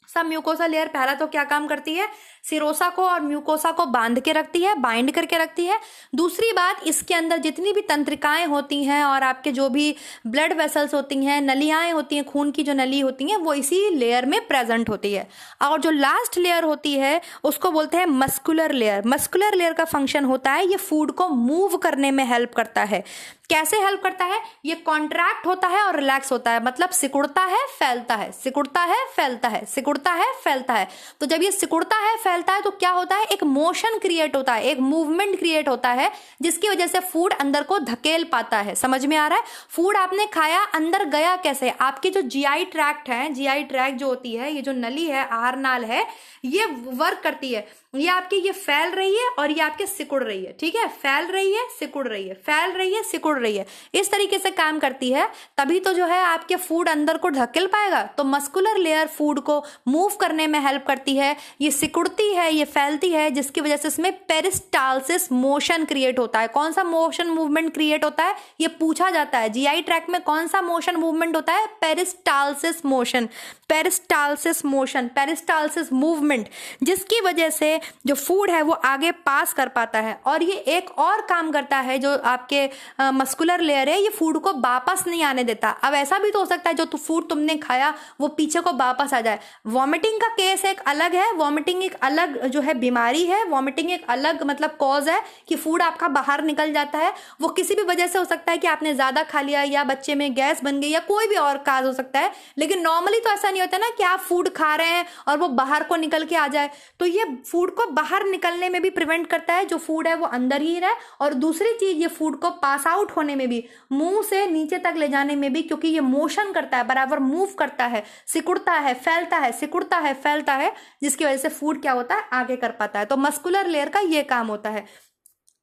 सब म्यूकोसा लेयर पहला तो क्या काम करती है? सिरोसा को और म्यूकोसा को बांध के रखती है, बाइंड करके रखती है। दूसरी बात, इसके अंदर जितनी भी तंत्रिकाएं होती हैं और आपके जो भी ब्लड वेसल्स होती हैं, नलियाएं होती हैं, खून की जो नली होती हैं, वो इसी लेयर में प्रेजेंट होती है। और जो लास्ट लेयर होती है उसको बोलते हैं मस्कुलर लेयर। मस्कुलर लेयर का फंक्शन होता है, ये फूड को मूव करने में हेल्प करता है। कैसे हेल्प करता है? ये कॉन्ट्रैक्ट होता है और रिलैक्स होता है, मतलब सिकुड़ता है, फैलता है, सिकुड़ता है, फैलता है, सिकुड़ता है, फैलता है। तो जब ये सिकुड़ता है, फैलता है, तो क्या होता है? एक मोशन क्रिएट होता है, एक मूवमेंट क्रिएट होता है, जिसकी वजह से फूड अंदर को धकेल पाता है। समझ में आ रहा है? फूड आपने खाया, अंदर गया कैसे? आपके जो जीआई ट्रैक्ट है, जीआई ट्रैक्ट जो होती है, ये जो नली है, आहार नाल है, ये वर्क करती है। ये आपकी ये फैल रही है और ये आपके सिकुड़ रही है। ठीक है, फैल रही है, सिकुड़ रही है, फैल रही है, सिकुड़ रही है, इस तरीके से काम करती है। तभी तो जो है आपके फूड अंदर को ढकेल पाएगा। तो मस्कुलर लेयर फूड को मूव करने में हेल्प करती है, ये सिकुड़ती है, ये फैलती है, जिसकी वजह से इसमें पेरिस्टाल्सिस मोशन क्रिएट होता है। कौन सा मोशन मूवमेंट क्रिएट होता है? ये पूछा जाता है, जीआई ट्रैक्ट में कौन सा मोशन मूवमेंट होता है? Peristalsis motion, peristalsis motion, peristalsis movement, जिसकी वजह से जो फूड है वो आगे पास कर पाता है। और ये एक और काम करता है, जो आपके मस्कुलर लेयर है, ये फूड को वापस नहीं आने देता। अब ऐसा भी तो हो सकता है जो फूड तुमने खाया वो पीछे को वापस आ जाए। वॉमिटिंग का केस एक अलग है, वॉमिटिंग एक अलग जो है बीमारी है, वॉमिटिंग एक अलग मतलब कॉज है कि फूड आपका बाहर निकल जाता है। वो किसी भी वजह से हो सकता है कि आपने ज्यादा खा लिया, या बच्चे में गैस बन गई, या कोई भी और काज हो सकता है। लेकिन नॉर्मली तो ऐसा नहीं होता ना कि आप फूड खा रहे हैं और वो बाहर को निकल के आ जाए। तो ये फूड को बाहर निकलने में भी प्रिवेंट करता है, जो फूड है वो अंदर ही रहे। और दूसरी चीज, ये फूड को पास आउट होने में भी, मुंह से नीचे तक ले जाने में भी, क्योंकि ये मोशन करता है, बराबर मूव करता है, सिकुड़ता है, फैलता है, सिकुड़ता है, फैलता है, जिसकी वजह से फूड क्या होता है? आगे कर पाता है। तो मस्कुलर लेयर का ये काम होता है।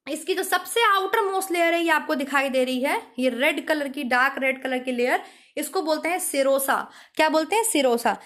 इसकी जो सबसे आउटर मोस्ट लेयर है, ये आपको दिखाई दे रही है, ये रेड कलर की, डार्क रेड कलर की लेयर, इसको बोलते हैं सिरोसा। क्या बोलते हैं? सिरोसा।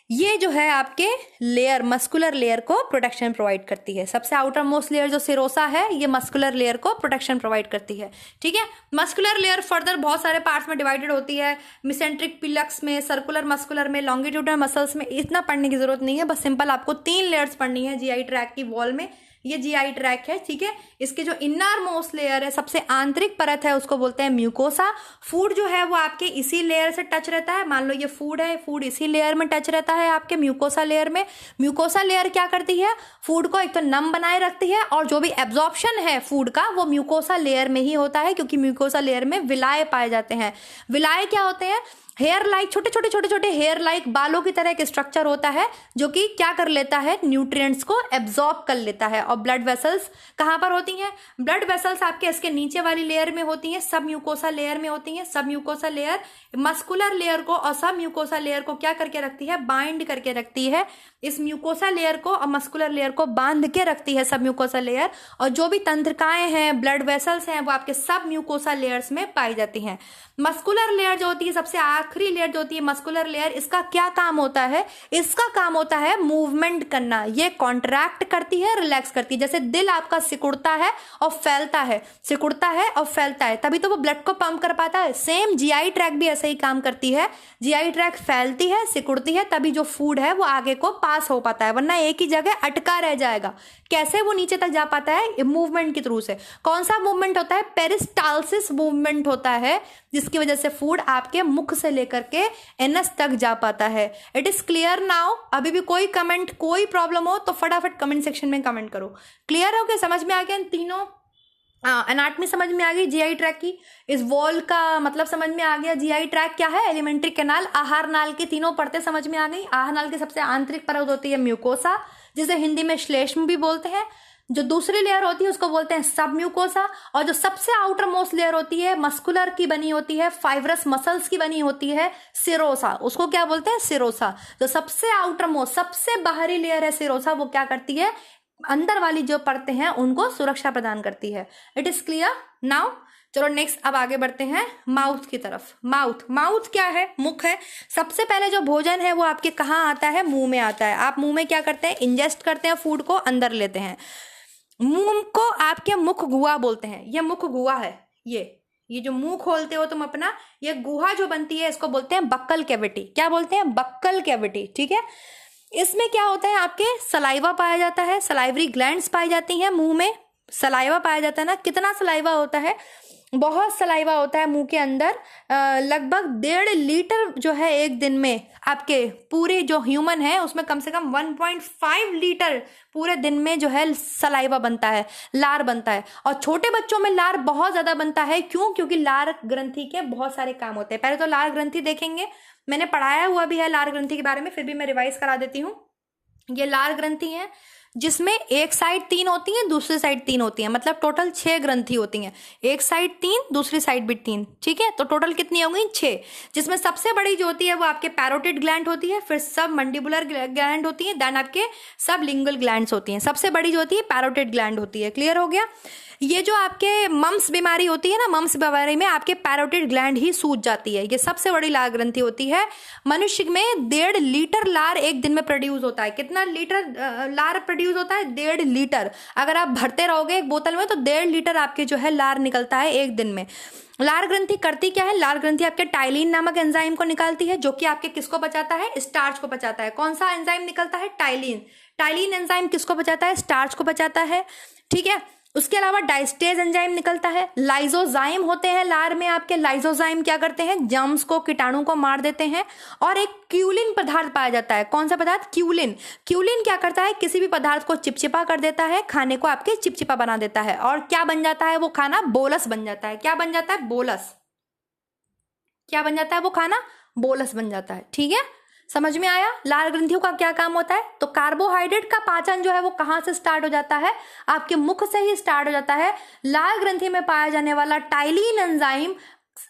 ये जो है आपके लेयर, मस्कुलर लेयर को प्रोटेक्शन प्रोवाइड करती है। सबसे आउटर मोस्ट लेयर जो सिरोसा है, ये मस्कुलर लेयर को प्रोटेक्शन प्रोवाइड करती है। ठीक है, मस्कुलर लेयर फर्दर बहुत सारे पार्ट्स में डिवाइडेड होती है, मिसेंट्रिक पिलक्स में, सर्कुलर मस्कुलर में, लॉन्गिट्यूडनल मसल्स में। इतना पढ़ने की जरूरत नहीं है, बस सिंपल आपको 3 लेयर्स पढ़नी है जीआई ट्रैक की वॉल में। ये जीआई ट्रैक है। ठीक है, इसके जो इनर मोस्ट लेयर है, सबसे आंतरिक परत है, उसको बोलते हैं म्यूकोसा। फूड जो है वो आपके इसी लेयर से टच रहता है। मान लो ये फूड है, फूड इसी लेयर में टच रहता है आपके म्यूकोसा लेयर में। म्यूकोसा लेयर क्या करती है? फूड को एक तो नम बनाए रखती है, और जो भी एब्जॉर्प्शन है फूड का वो म्यूकोसा लेयर में ही होता है, क्योंकि म्यूकोसा लेयर में विलाय पाए जाते हैं। विलाय क्या होते हैं? हेयर लाइक, छोटे छोटे छोटे छोटे हेयर लाइक बालों की तरह एक स्ट्रक्चर होता है, जो कि क्या कर लेता है? न्यूट्रिएंट्स को एब्जॉर्ब कर लेता है। और ब्लड वेसल्स कहाँ पर होती हैं? ब्लड वेसल्स आपके इसके नीचे वाली लेयर में होती हैं, सब म्यूकोसा लेयर में होती हैं। सब म्यूकोसा लेयर मस्कुलर लेयर को और सब म्यूकोसा लेयर को क्या करके रखती है? बाइंड करके रखती है। इस म्यूकोसा लेयर को और मस्कुलर लेयर को बांध के रखती है सब म्यूकोसा लेयर। और जो भी तंत्रिकाएं हैं, ब्लड वेसल्स हैं, वो आपके सब म्यूकोसा लेयर्स में पाई जाती हैं। मस्कुलर लेयर जो होती है सबसे आखिरी लेयर जो होती है मस्कुलर लेयर, इसका क्या काम होता है? इसका काम होता है मूवमेंट करना। ये कॉन्ट्रैक्ट करती है, रिलैक्स करती है। जैसे दिल आपका सिकुड़ता है और फैलता है, सिकुड़ता है और फैलता है, तभी तो वो ब्लड को पंप कर पाता है। सेम जीआई ट्रैक भी ऐसे ही काम करती है। जीआई ट्रैक फैलती है, सिकुड़ती है, तभी जो फूड है वो आगे को पास हो पाता है, वरना एक ही जगह अटका रह जाएगा। कैसे वो नीचे तक जा पाता है? मूवमेंट के थ्रू से। कौन सा मूवमेंट होता है? पेरिस्टालसिस मूवमेंट होता है, जिसकी वजह से फूड आपके मुख से लेकर के एनस तक जा पाता है। It is clear now? अभी भी कोई कमेंट, कोई प्रॉब्लम हो तो फटाफट कमेंट सेक्शन में कमेंट करो। क्लियर हो गया? समझ में आ गया इन तीनों? एनाटमी समझ में आ गई जीआई ट्रैक की, इस वॉल का मतलब समझ में आ गया। जीआई ट्रैक क्या है? एलिमेंट्री कैनाल, आहार नाल की तीनों परतें समझ में आ गई। आहार नाल की सबसे आंतरिक परत होती है म्यूकोसा, जिसे हिंदी में श्लेष्म भी बोलते हैं। जो दूसरी लेयर होती है उसको बोलते हैं सब म्यूकोसा, और जो सबसे आउटर मोस्ट लेयर होती है मस्कुलर की बनी होती है, फाइब्रस मसल्स की बनी होती है, सिरोसा, उसको क्या बोलते हैं? सिरोसा। जो सबसे आउटर मोस्ट, सबसे बाहरी लेयर है सिरोसा, वो क्या करती है? अंदर वाली जो परतें हैं उनको सुरक्षा प्रदान करती है। It is clear now? चलो नेक्स्ट अब आगे बढ़ते हैं माउथ की तरफ। माउथ क्या है? मुख है। सबसे पहले जो भोजन है वो आपके कहाँ आता है? मुंह में आता है। आप मुंह में क्या करते हैं? इंजेस्ट करते हैं, फूड को अंदर लेते हैं। मुंह को आपके मुख गुहा बोलते हैं। ये मुख गुहा है। ये जो मुंह खोलते हो तुम अपना, ये गुहा जो बनती है इसको बोलते हैं बक्कल कैविटी। क्या बोलते हैं? Buccal cavity. ठीक है। इसमें क्या होता है? आपके सलाइवा पाया जाता है, सलाइवरी ग्लैंड्स पाई जाती हैं मुंह में। सलाइवा पाया जाता है ना। कितना सलाइवा होता है? बहुत सलाइवा होता है मुंह के अंदर। लगभग 1.5 लीटर जो है एक दिन में आपके पूरे जो ह्यूमन है उसमें कम से कम 1.5 लीटर पूरे दिन में जो है सलाइवा बनता है, लार बनता है। और छोटे बच्चों में लार बहुत ज्यादा बनता है। क्यों? क्योंकि लार ग्रंथि के बहुत सारे काम होते हैं। पहले तो लार ग्रंथि देखेंगे, मैंने पढ़ाया हुआ भी है लार ग्रंथि के बारे में, फिर भी मैं रिवाइज करा देती हूँ। ये लार ग्रंथि है जिसमें एक साइड 3 होती है, दूसरी साइड 3 होती है, मतलब टोटल 6 ग्रंथि होती हैं। एक साइड 3, दूसरी साइड भी 3। ठीक है, तो टोटल कितनी हो गई? 6। जिसमें सबसे बड़ी जो होती है वो आपके पैरोटिड ग्लैंड होती है, फिर सब मंडिबुलर ग्लैंड होती है, देन आपके सब लिंगुअल ग्लैंड्स होती हैं। सबसे बड़ी जो होती है पैरोटिड ग्लैंड होती है। क्लियर हो गया? ये जो आपके मम्स बीमारी होती है ना, मम्स बीमारी में आपके पैरोटिड ग्लैंड ही सूज जाती है। ये सबसे बड़ी लार ग्रंथि होती है। मनुष्य में 1.5 लीटर लार एक दिन में प्रोड्यूस होता है। कितना लीटर लार प्रोड्यूस होता है? 1.5 लीटर। अगर आप भरते रहोगे एक बोतल में तो 1.5 लीटर आपके जो है लार निकलता है एक दिन में। लार ग्रंथि करती क्या है? लार ग्रंथि आपके टाइलिन नामक एंजाइम को निकालती है, जो कि आपके किसको बचाता है? स्टार्च को बचाता है। कौन सा एंजाइम निकलता है? टाइलिन। टाइलिन एंजाइम किसको बचाता है? स्टार्च को बचाता है। ठीक है। उसके अलावा डाइस्टेज एंजाइम निकलता है। लाइजोजाइम होते हैं लार में आपके। लाइजोजाइम क्या करते हैं? जर्म्स को, कीटाणु को मार देते हैं। और एक क्यूलिन पदार्थ पाया जाता है। कौन सा पदार्थ? क्यूलिन। क्यूलिन क्या करता है? किसी भी पदार्थ को चिपचिपा कर देता है, खाने को आपके चिपचिपा बना देता है। और क्या बन जाता है वो खाना? बोलस बन जाता है। क्या बन जाता है? बोलस। क्या बन जाता है वो खाना? बोलस बन जाता है। ठीक है, समझ में आया? लार ग्रंथियों का क्या काम होता है? तो कार्बोहाइड्रेट का पाचन जो है वो कहाँ से स्टार्ट हो जाता है? आपके मुख से ही स्टार्ट हो जाता है। लार ग्रंथि में पाया जाने वाला टाइलिन एंजाइम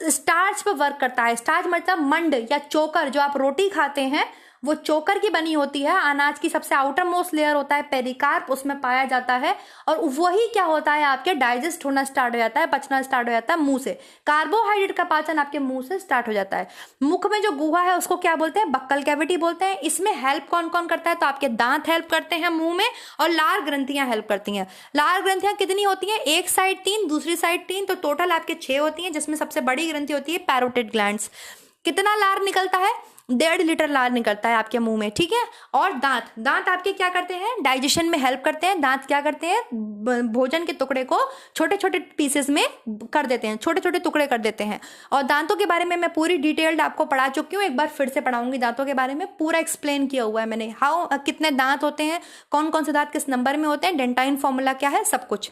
स्टार्च पर वर्क करता है। स्टार्च मतलब मंड या चोकर, जो आप रोटी खाते हैं वो चोकर की बनी होती है। अनाज की सबसे आउटर मोस्ट लेयर होता है पेरिकार्प, उसमें पाया जाता है। और वही क्या होता है? आपके डाइजेस्ट होना स्टार्ट हो जाता है, पचना स्टार्ट हो जाता है मुंह से। कार्बोहाइड्रेट का पाचन आपके मुंह से स्टार्ट हो जाता है। मुख में जो गुहा है उसको क्या बोलते हैं? बक्कल कैविटी बोलते हैं। इसमें हेल्प कौन कौन करता है? तो आपके दांत हेल्प करते हैं मुंह में, और लार ग्रंथियां हेल्प करती हैं। लार ग्रंथियां कितनी होती हैं? एक साइड 3, दूसरी साइड 3, तो टोटल आपके 6 होती हैं, जिसमें सबसे बड़ी ग्रंथि होती है पैरोटिड ग्लैंड्स। कितना लार निकलता है? 1.5 लीटर लार निकलता है आपके मुंह में। ठीक है। और दांत आपके क्या करते हैं? डाइजेशन में हेल्प करते हैं। दांत क्या करते हैं? भोजन के टुकड़े को छोटे छोटे पीसेस में कर देते हैं, छोटे छोटे टुकड़े कर देते हैं। और दांतों के बारे में मैं पूरी डिटेल्ड आपको पढ़ा चुकी हूँ, एक बार फिर से पढ़ाऊंगी। दांतों के बारे में पूरा एक्सप्लेन किया हुआ है मैंने। कितने दांत होते हैं, कौन कौन से दांत किस नंबर में होते हैं, डेंटाइन फॉर्मूला क्या है, सब कुछ।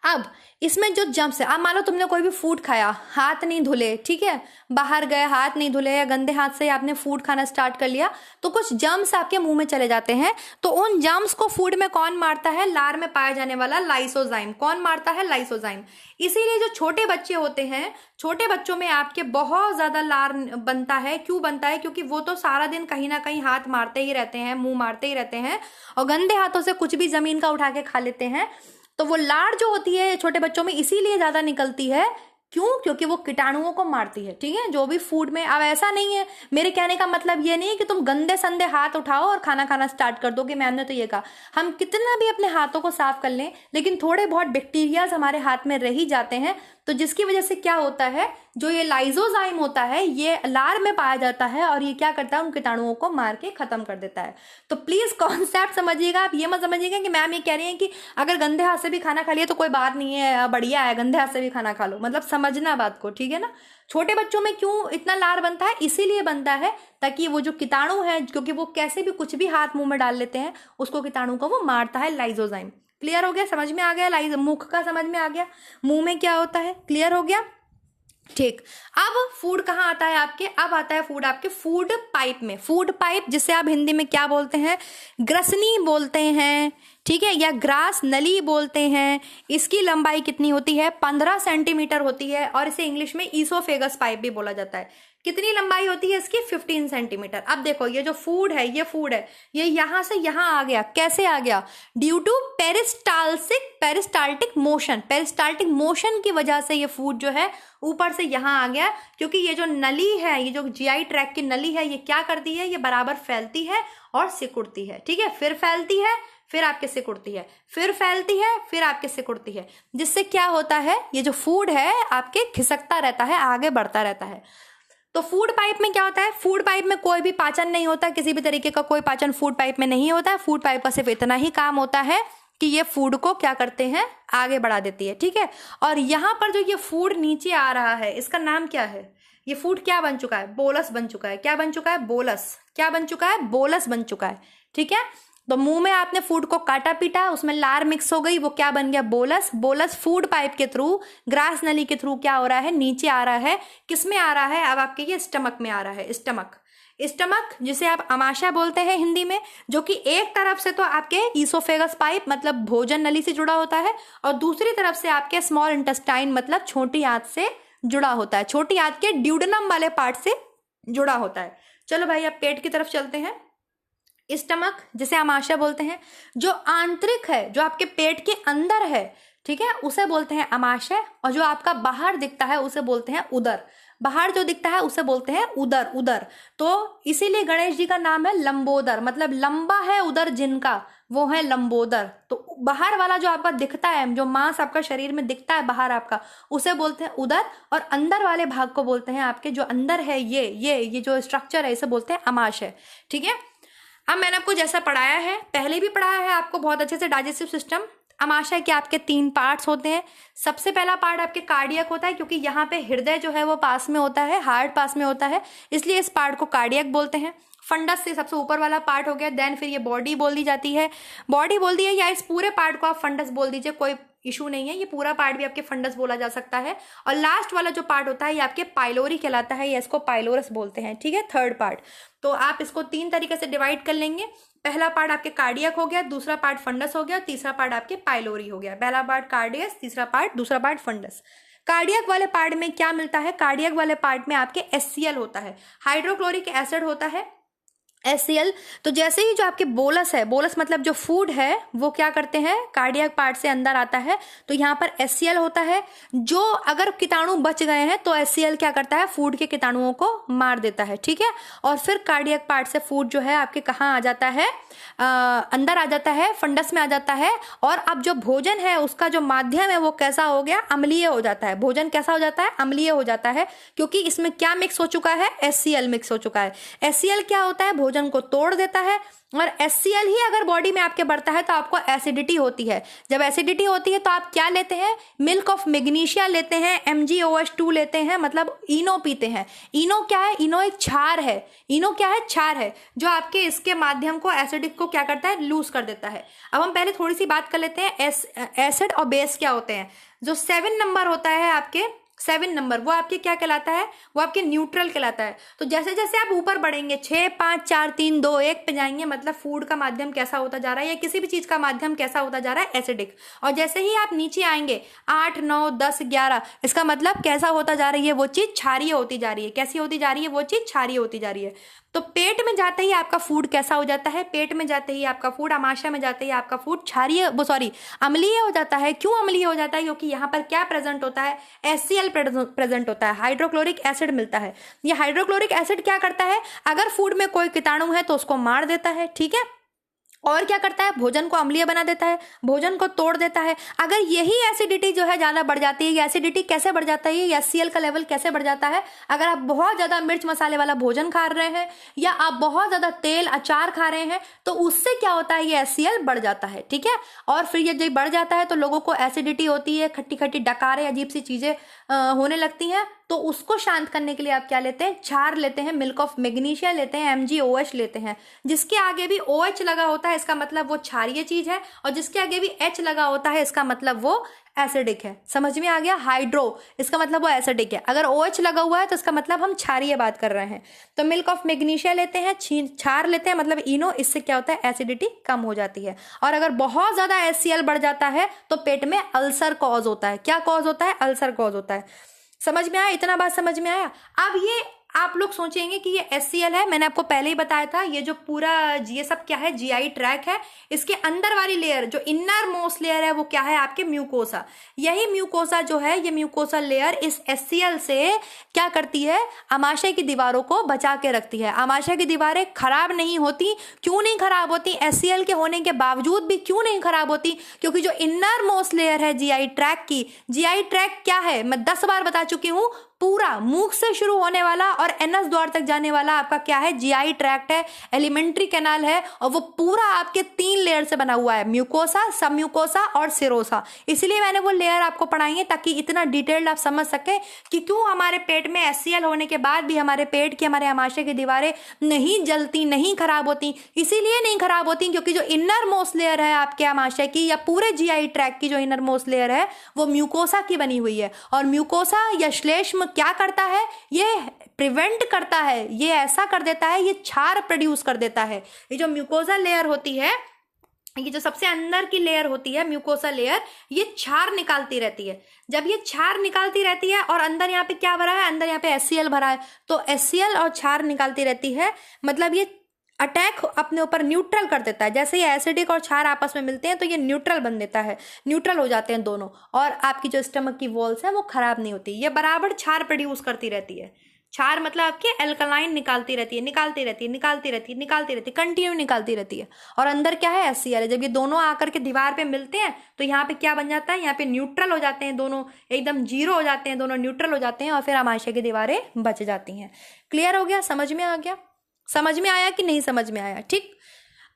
अब इसमें जो जम्स है, अब मान लो तुमने कोई भी फूड खाया, हाथ नहीं धुले, ठीक है, बाहर गए हाथ नहीं धुले, या गंदे हाथ से आपने फूड खाना स्टार्ट कर लिया, तो कुछ जम्स आपके मुंह में चले जाते हैं। तो उन जम्स को फूड में कौन मारता है? लार में पाया जाने वाला लाइसोजाइम। कौन मारता है? लाइसोजाइम। इसीलिए जो छोटे बच्चे होते हैं, छोटे बच्चों में आपके बहुत ज्यादा लार बनता है। क्यों बनता है? क्योंकि वो तो सारा दिन कहीं ना कहीं हाथ मारते ही रहते हैं, मुंह मारते ही रहते हैं, और गंदे हाथों से कुछ भी जमीन का उठा के खा लेते हैं। तो वो लार जो होती है छोटे बच्चों में इसीलिए ज्यादा निकलती है क्यों? क्योंकि वो कीटाणुओं को मारती है, ठीक है, जो भी फूड में। अब ऐसा नहीं है, मेरे कहने का मतलब ये नहीं है कि तुम गंदे संदे हाथ उठाओ और खाना खाना स्टार्ट कर दो कि मैम ने तो ये कहा। हम कितना भी अपने हाथों को साफ कर लें, लेकिन थोड़े बहुत बैक्टीरियाज हमारे हाथ में रह ही जाते हैं, तो जिसकी वजह से क्या होता है, जो ये लाइजोजाइम होता है ये लार में पाया जाता है और ये क्या करता है, उन कीटाणुओं को मार के खत्म कर देता है। तो प्लीज कॉन्सेप्ट समझिएगा, आप ये मत समझिएगा कि मैम ये कह रही है कि अगर गंदे हाथ से भी खाना खा लिया तो कोई बात नहीं है, बढ़िया है, गंदे हाथ से भी खाना खा लो, मतलब समझना बात को, ठीक है ना। छोटे बच्चों में क्यों इतना लार बनता है? इसीलिए बनता है ताकि वो जो कीटाणु है, क्योंकि वो कैसे भी कुछ भी हाथ मुंह में डाल लेते हैं, उसको कीटाणु को वो मारता है, लाइजोजाइम। क्लियर हो गया? समझ में आ गया? मुख का समझ में आ गया, मुंह में क्या होता है, क्लियर हो गया? ठीक। अब फूड कहाँ आता है आपके? अब आता है फूड आपके फूड पाइप में। फूड पाइप जिसे आप हिंदी में क्या बोलते हैं? ग्रसनी बोलते हैं, ठीक है, या ग्रास नली बोलते हैं। इसकी लंबाई कितनी होती है? 15 सेंटीमीटर होती है और इसे इंग्लिश में ईसोफेगस पाइप भी बोला जाता है। कितनी लंबाई होती है इसकी? 15 सेंटीमीटर। अब देखो ये जो फूड है, ये यहां से यहां आ गया। कैसे आ गया? ड्यू टू पेरिस्टाल्टिक मोशन की वजह से ये फूड जो है ऊपर से यहां आ गया, क्योंकि ये जो नली है, ये जो जीआई ट्रैक्ट की नली है, ये क्या करती है, ये बराबर फैलती है और सिकुड़ती है, ठीक है, फिर फैलती है, फिर आपके सिकुड़ती है, फिर फैलती है, फिर आपके सिकुड़ती है, जिससे क्या होता है, ये जो फूड है आपके खिसकता रहता है, आगे बढ़ता रहता है। तो फूड पाइप में क्या होता है? फूड पाइप में कोई भी पाचन नहीं होता, किसी भी तरीके का कोई पाचन फूड पाइप में नहीं होता है। फूड पाइप का सिर्फ इतना ही काम होता है कि ये फूड को क्या करते हैं, आगे बढ़ा देती है, ठीक है। और यहाँ पर जो ये फूड नीचे आ रहा है, इसका नाम क्या है? ये फूड क्या बन चुका है? बोलस बन चुका है। क्या बन चुका है? बोलस। क्या बन चुका है? बोलस बन चुका है, ठीक है। तो मुंह में आपने फूड को काटा पीटा, उसमें लार मिक्स हो गई, वो क्या बन गया? बोलस। बोलस फूड पाइप के थ्रू, ग्रास नली के थ्रू क्या हो रहा है? नीचे आ रहा है। किस में आ रहा है? अब आपके ये स्टमक में आ रहा है। स्टमक जिसे आप आमाशय बोलते हैं हिंदी में, जो कि एक तरफ से तो आपके ईसोफेगस पाइप मतलब भोजन नली से जुड़ा होता है, और दूसरी तरफ से आपके स्मॉल इंटेस्टाइन मतलब छोटी आंत से जुड़ा होता है, छोटी आंत के ड्यूडेनम वाले पार्ट से जुड़ा होता है। चलो भाई अब पेट की तरफ चलते हैं। स्टमक जिसे आमाशय बोलते हैं, जो आंतरिक है, जो आपके पेट के अंदर है, ठीक है, उसे बोलते हैं आमाशय, और जो आपका बाहर दिखता है उसे बोलते हैं उदर। बाहर जो दिखता है उसे बोलते हैं उदर। तो इसीलिए गणेश जी का नाम है लंबोदर, मतलब लंबा है उदर जिनका, वो है लंबोदर। तो बाहर वाला जो आपका दिखता है, जो मांस आपका शरीर में दिखता है बाहर आपका, उसे बोलते हैं उदर, और अंदर वाले भाग को बोलते हैं आपके जो अंदर है, ये जो स्ट्रक्चर है, इसे बोलते हैं आमाशय, ठीक है। अब मैंने आपको जैसा पढ़ाया है, पहले भी पढ़ाया है आपको बहुत अच्छे से, डाइजेस्टिव सिस्टम। आमाशय के आपके 3 पार्ट्स होते हैं। सबसे पहला पार्ट आपके कार्डियक होता है, क्योंकि यहाँ पे हृदय जो है वो पास में होता है, हार्ट पास में होता है, इसलिए इस पार्ट को कार्डियक बोलते हैं। फंडस से सबसे ऊपर वाला पार्ट हो गया, देन फिर ये बॉडी बोल दी जाती है, बॉडी बोल दी है, या इस पूरे पार्ट को आप फंडस बोल दीजिए, कोई इशू नहीं है, ये पूरा पार्ट भी आपके फंडस बोला जा सकता है। और लास्ट वाला जो पार्ट होता है ये आपके पाइलोरी कहलाता है, या इसको पाइलोरस बोलते हैं, ठीक है, थर्ड पार्ट। तो आप इसको 3 तरीके से डिवाइड कर लेंगे। पहला पार्ट आपके कार्डियक हो गया, दूसरा पार्ट फंडस हो गया, तीसरा पार्ट आपके पाइलोरी हो गया। पहला पार्ट कार्डियस, दूसरा पार्ट फंडस। कार्डियक वाले पार्ट में क्या मिलता है? कार्डियक वाले पार्ट में आपके HCl होता है, हाइड्रोक्लोरिक एसिड होता है, HCl। तो जैसे ही जो आपके बोलस है, बोलस मतलब जो फूड है, वो क्या करते हैं, कार्डियक पार्ट से अंदर आता है, तो यहाँ पर HCl होता है। जो अगर कीटाणु बच गए हैं तो HCl क्या करता है, फूड के कीटाणुओं को मार देता है, ठीक है। और फिर कार्डियक पार्ट से फूड जो है आपके कहाँ आ जाता है, अंदर आ जाता है, फंडस में आ जाता है। और अब जो भोजन है उसका जो माध्यम है वो कैसा हो गया, अम्लीय हो जाता है। भोजन कैसा हो जाता है, अम्लीय हो जाता है, क्योंकि इसमें क्या मिक्स हो चुका है, HCl मिक्स हो चुका है। HCl क्या होता है, भोजन को तोड़ देता है, और HCl ही अगर बॉडी में आपके बढ़ता है तो आपको एसिडिटी होती है। जब एसिडिटी होती है तो आप क्या लेते हैं, मिल्क ऑफ मैग्नीशिया लेते हैं, MgOH2 लेते हैं, मतलब इनो पीते हैं। इनो क्या है, इनो एक क्षार है, इनो क्या है, क्षार है, जो आपके इसके माध्यम को एसिडिक को क्या करता है, लूज कर देता है। अब हम पहले थोड़ी सी बात कर लेते हैं एसिड और बेस क्या होते हैं। जो 7 नंबर होता है आपके, 7 नंबर, वो आपके क्या कहलाता है, वो आपके न्यूट्रल कहलाता है। तो जैसे जैसे आप ऊपर बढ़ेंगे, 6, 5, 4, 3, 2, 1 पे जाएंगे, मतलब फूड का माध्यम कैसा होता जा रहा है, या किसी भी चीज का माध्यम कैसा होता जा रहा है, एसिडिक। और जैसे ही आप नीचे आएंगे 8, 9, 10, 11, इसका मतलब कैसा होता जा रही है, वो चीज क्षारीय होती जा रही है। कैसी होती जा रही है, वो चीज क्षारीय होती जा रही है। तो पेट में जाते ही आपका फूड कैसा हो जाता है? पेट में जाते ही आपका फूड, आमाशय में जाते ही आपका फूड क्षारीय अम्लीय हो जाता है। क्यों अम्लीय हो जाता है? क्योंकि यहाँ पर क्या प्रेजेंट होता है? HCl प्रेजेंट होता है, हाइड्रोक्लोरिक एसिड मिलता है। ये हाइड्रोक्लोरिक एसिड क्या करता है? अगर फूड में कोई कीटाणु है तो उसको मार देता है, ठीक है। और क्या करता है? भोजन को अम्लीय बना देता है, भोजन को तोड़ देता है। अगर यही एसिडिटी जो है ज्यादा बढ़ जाती है, ये एसिडिटी कैसे बढ़ जाता है, ये HCl का लेवल कैसे बढ़ जाता है? अगर आप बहुत ज्यादा मिर्च मसाले वाला भोजन खा रहे हैं या आप बहुत ज्यादा तेल अचार खा रहे हैं तो उससे क्या होता है? ये HCl बढ़ जाता है, ठीक है। और फिर ये जब बढ़ जाता है तो लोगों को एसिडिटी होती है, खट्टी खट्टी डकारें, अजीब सी चीजें होने लगती हैं। तो उसको शांत करने के लिए आप क्या लेते हैं? क्षार लेते हैं, मिल्क ऑफ मैग्नीशिया लेते हैं, MgOH लेते हैं। जिसके आगे भी OH लगा होता है इसका मतलब वो क्षारीय चीज है, और जिसके आगे भी H लगा होता है इसका मतलब वो एसिडिक है। समझ में आ गया? हाइड्रो इसका मतलब वो एसिडिक है, अगर OH लगा हुआ है तो इसका मतलब हम क्षारीय बात कर रहे हैं। तो मिल्क ऑफ मैग्नीशिया लेते हैं, क्षार लेते हैं मतलब इनो, इससे क्या होता है? एसिडिटी कम हो जाती है। और अगर बहुत ज्यादा HCl बढ़ जाता है तो पेट में अल्सर कॉज होता है। क्या कॉज होता है? अल्सर कॉज होता है। समझ में आया? इतना बात समझ में आया? अब ये आप लोग सोचेंगे कि ये HCl है, मैंने आपको पहले ही बताया था, ये जो पूरा ये सब क्या है? GI ट्रैक है। इसके अंदर वाली लेयर जो इनर मोस्ट लेयर है वो क्या है? आपके म्यूकोसा। यही म्यूकोसा जो है, ये म्यूकोसा लेयर इस HCl से क्या करती है? आमाशय की दीवारों को बचा के रखती है। आमाशय की दीवारें खराब नहीं होती। क्यों नहीं खराब होती? HCl के होने के बावजूद भी क्यों नहीं खराब होती? क्योंकि जो इनर मोस्ट लेयर है GI ट्रैक की, GI ट्रैक क्या है? मैं 10 बार बता चुकी हूं, पूरा मुख से शुरू होने वाला और एनस द्वार तक जाने वाला आपका क्या है? GI ट्रैक्ट है, एलिमेंट्री कैनाल है, और वो पूरा आपके 3 लेयर से बना हुआ है, म्यूकोसा, सब म्यूकोसा और सिरोसा। इसलिए मैंने वो लेयर आपको पढ़ाई है ताकि इतना डिटेल्ड आप समझ सके कि क्यों हमारे पेट में HCl होने के बाद भी हमारे पेट की, हमारे आमाशय की दीवारें नहीं जलती, नहीं खराब होती। इसीलिए नहीं खराब होती क्योंकि जो इनर मोस्ट लेयर है आपके आमाशय की या पूरे GI ट्रैक्ट की जो इनर मोस्ट लेयर है वो म्यूकोसा की बनी हुई है। और म्यूकोसा या श्लेष्म क्या करता है? ये प्रिवेंट करता है, ये ऐसा कर देता है, ये क्षार प्रोड्यूस कर देता है। ये जो म्यूकोसा लेयर होती है, ये जो सबसे अंदर की लेयर होती है म्यूकोसा लेयर, ये क्षार निकालती रहती है। जब ये क्षार निकालती रहती है और अंदर यहाँ पे क्या भरा है? अंदर यहाँ पे HCl भरा है, तो HCl और क्षार निकालती रहती है, मतलब ये अटैक अपने ऊपर न्यूट्रल कर देता है। जैसे ये एसिडिक और क्षार आपस में मिलते हैं तो ये न्यूट्रल बन देता है, न्यूट्रल हो जाते हैं दोनों, और आपकी जो स्टमक की वॉल्स है वो खराब नहीं होती। ये बराबर क्षार प्रोड्यूस करती रहती है। क्षार मतलब आपके एल्कलाइन निकालती रहती है, निकालती रहती है, निकालती रहती है, निकालती रहती है, कंटिन्यू निकालती रहती है। और अंदर क्या है? HCl है। जब ये दोनों आकर के दीवार पे मिलते हैं तो यहाँ पे क्या बन जाता है? यहाँ पे न्यूट्रल हो जाते हैं, दोनों एकदम जीरो हो जाते हैं, दोनों न्यूट्रल हो जाते हैं, और फिर आमाशय की दीवारें बच जाती हैं। क्लियर हो गया? समझ में आ गया? समझ में आया कि नहीं समझ में आया? ठीक।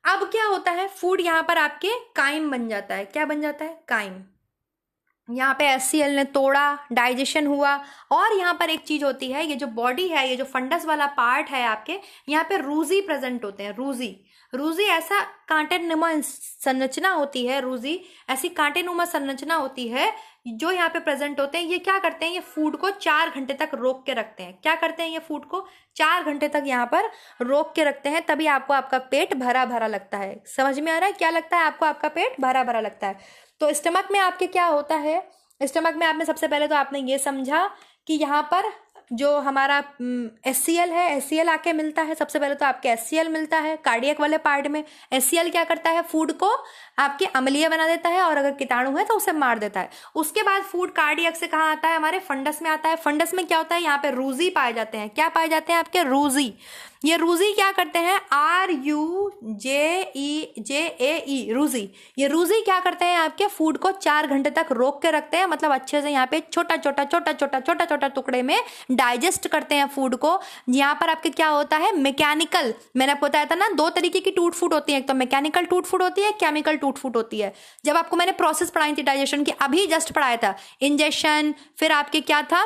अब क्या होता है? फूड यहाँ पर आपके काइम बन जाता है। क्या बन जाता है? काइम। यहाँ पे HCl ने तोड़ा, डाइजेशन हुआ, और यहाँ पर एक चीज होती है, ये जो बॉडी है, ये जो फंडस वाला पार्ट है आपके, यहाँ पे रूजी प्रेजेंट होते हैं। रूजी ऐसा कांटेनुमा संरचना होती है, रूजी ऐसी कांटेनुमा संरचना होती है जो यहाँ पे प्रेजेंट होते हैं। ये क्या करते हैं? ये फूड को 4 घंटे तक रोक के रखते हैं। क्या करते हैं? ये फूड को 4 घंटे तक यहाँ पर रोक के रखते हैं, तभी आपको आपका पेट भरा भरा लगता है। समझ में आ रहा है? क्या लगता है आपको? आपका पेट भरा भरा लगता है। तो स्टमक में आपके क्या होता है? स्टमक में आपने सबसे पहले तो आपने ये समझा कि यहाँ पर जो हमारा HCl है, HCl आके मिलता है। सबसे पहले तो आपके HCl मिलता है कार्डियक वाले पार्ट में। HCl क्या करता है? फूड को आपके अम्लीय बना देता है, और अगर कीटाणु है तो उसे मार देता है। उसके बाद फूड कार्डियक से कहाँ आता है? हमारे फंडस में आता है। फंडस में क्या होता है? यहाँ पे रूजी पाए जाते हैं। क्या पाए जाते हैं? आपके रूजी। ये रूजी क्या करते हैं? RUJE रूजी। ये रूजी क्या करते हैं? आपके फूड को 4 घंटे तक रोक के रखते हैं, मतलब अच्छे से यहाँ पे छोटा छोटा टुकड़े में डाइजेस्ट करते हैं फूड को। यहाँ पर आपके क्या होता है? मैकेनिकल, मैंने आपको बताया था ना, 2 तरीके की टूट फूट होती है, एक तो मैकेनिकल टूट फूट होती है, केमिकल टूट फूट होती है। जब आपको मैंने प्रोसेस पढ़ाई थी डाइजेशन की, अभी जस्ट पढ़ाया था, इंजेक्शन, फिर आपके क्या था?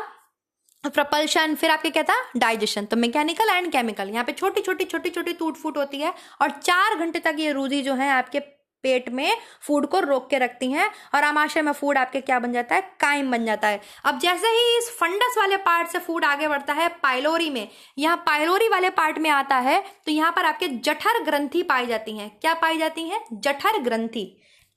प्रपल्शन, फिर आपके क्या था? डाइजेशन। तो मैकेनिकल एंड केमिकल, यहाँ पे छोटी छोटी टूट फूट होती है, और 4 घंटे तक ये रूजी जो है आपके पेट में फूड को रोक के रखती हैं, और आमाशय में फूड आपके क्या बन जाता है? काइम बन जाता है। अब जैसे ही इस फंडस वाले पार्ट से फूड आगे बढ़ता है पाइलोरी में, यहाँ पाइलोरी वाले पार्ट में आता है, तो यहाँ पर आपके जठर ग्रंथि पाई जाती हैं। क्या पाई जाती हैं? जठर ग्रंथि।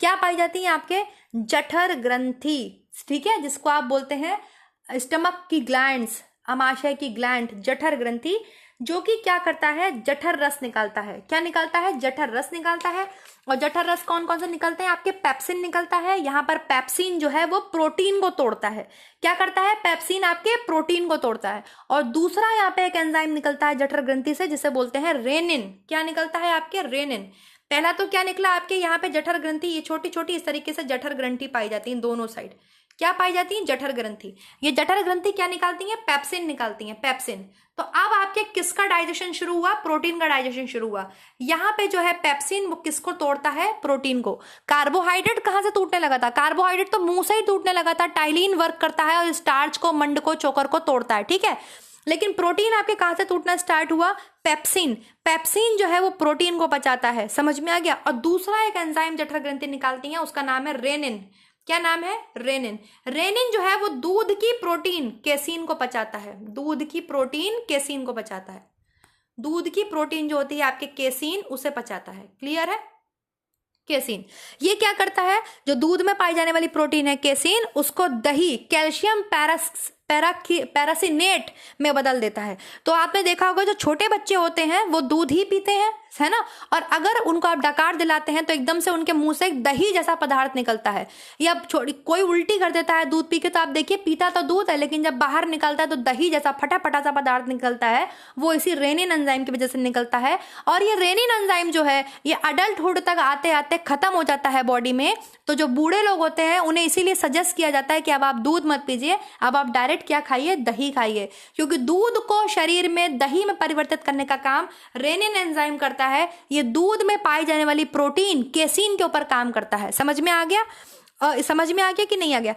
क्या पाई जाती है? आपके जठर ग्रंथि, ठीक है, जिसको आप बोलते हैं स्टमक की ग्लैंड्स, आमाशय की ग्लैंड, जठर ग्रंथि। जो कि क्या करता है, जठर रस निकालता है। क्या निकालता है, जठर रस निकालता है। और जठर रस कौन कौन से निकलते हैं, आपके पेप्सिन निकलता है। यहाँ पर पेप्सिन जो है वो प्रोटीन को तोड़ता है। क्या करता है, पेप्सिन आपके प्रोटीन को तोड़ता है। और दूसरा यहाँ पे एक एंजाइम निकलता है जठर ग्रंथि से, जिसे बोलते हैं रेनिन। क्या निकलता है आपके, रेनिन। पहला तो क्या निकला आपके यहाँ पे, जठर ग्रंथि। ये छोटी छोटी इस तरीके से जठर ग्रंथि पाई जाती है दोनों साइड। क्या पाई जाती है, जठर ग्रंथि। ये जठर ग्रंथि क्या निकालती है, पेप्सिन निकालती है, पेप्सिन। तो अब आपके किसका डाइजेशन शुरू हुआ, प्रोटीन का डाइजेशन शुरू हुआ। यहाँ पे जो है पेप्सिन वो किसको तोड़ता है, प्रोटीन को। कार्बोहाइड्रेट कहाँ से टूटने लगा था, कार्बोहाइड्रेट तो मुंह से ही टूटने लगा था। टाइलिन वर्क करता है और स्टार्च को, मंड को, चोकर को तोड़ता है, ठीक है। लेकिन प्रोटीन आपके कहां से टूटना स्टार्ट हुआ, पेप्सिन। पेप्सिन जो है वो प्रोटीन को पचाता है, समझ में आ गया। और दूसरा एक एंजाइम जठर ग्रंथि निकालती है, उसका नाम है रेनिन। क्या नाम है, रेनिन। रेनिन जो है वो दूध की प्रोटीन केसीन को पचाता है। दूध की प्रोटीन केसीन को पचाता है। दूध की प्रोटीन जो होती है आपके केसीन, उसे पचाता है। क्लियर है, केसीन। ये क्या करता है, जो दूध में पाई जाने वाली प्रोटीन है केसीन, उसको दही कैल्शियम पैरासिनेट में बदल देता है। तो आपने देखा होगा जो छोटे बच्चे होते हैं वो दूध ही पीते हैं, है ना। और अगर उनको आप डकार दिलाते हैं तो एकदम से उनके मुंह से एक दही जैसा पदार्थ निकलता है। या कोई उल्टी कर देता है दूध पी के, तो आप देखिए पीता तो दूध है लेकिन जब बाहर निकलता है तो दही जैसा फटा फटा सा पदार्थ निकलता है। वो इसी रेनिन एंजाइम की वजह से निकलता है। और ये रेनिन एंजाइम जो है ये अडल्टहुड तक आते आते खत्म हो जाता है बॉडी में। तो जो बूढ़े लोग होते हैं उन्हें इसीलिए सजेस्ट किया जाता है कि अब आप दूध मत पीजिए, अब आप डायरेक्ट क्या खाइए, दही खाइए। क्योंकि दूध को शरीर में दही में परिवर्तित करने का काम रेनिन एंजाइम करता है। ये दूध में पाई जाने वाली प्रोटीन केसीन के ऊपर काम करता है। समझ में आ गया, समझ में आ गया कि नहीं आ गया।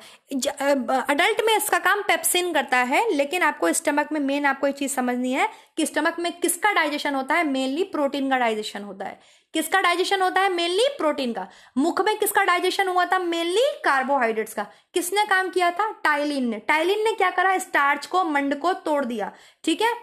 अडल्ट में इसका काम पेप्सिन करता है, लेकिन आपको स्टमक में मेन आपको ये चीज समझनी है कि स्टमक में किसका डाइजेशन होता है, मेनली प्रोटीन का डाइजेशन होता है। किसका डाइजेशन होता है, मेनली प्रोटीन का। मुख में किसका डाइजेशन हुआ था, मेनली कार्बोहाइड्रेट्स का। किसने काम किया था, टाइलिन ने। टाइलिन ने क्या करा, स्टार्च को, मंड को तोड़ दिया, ठीक है।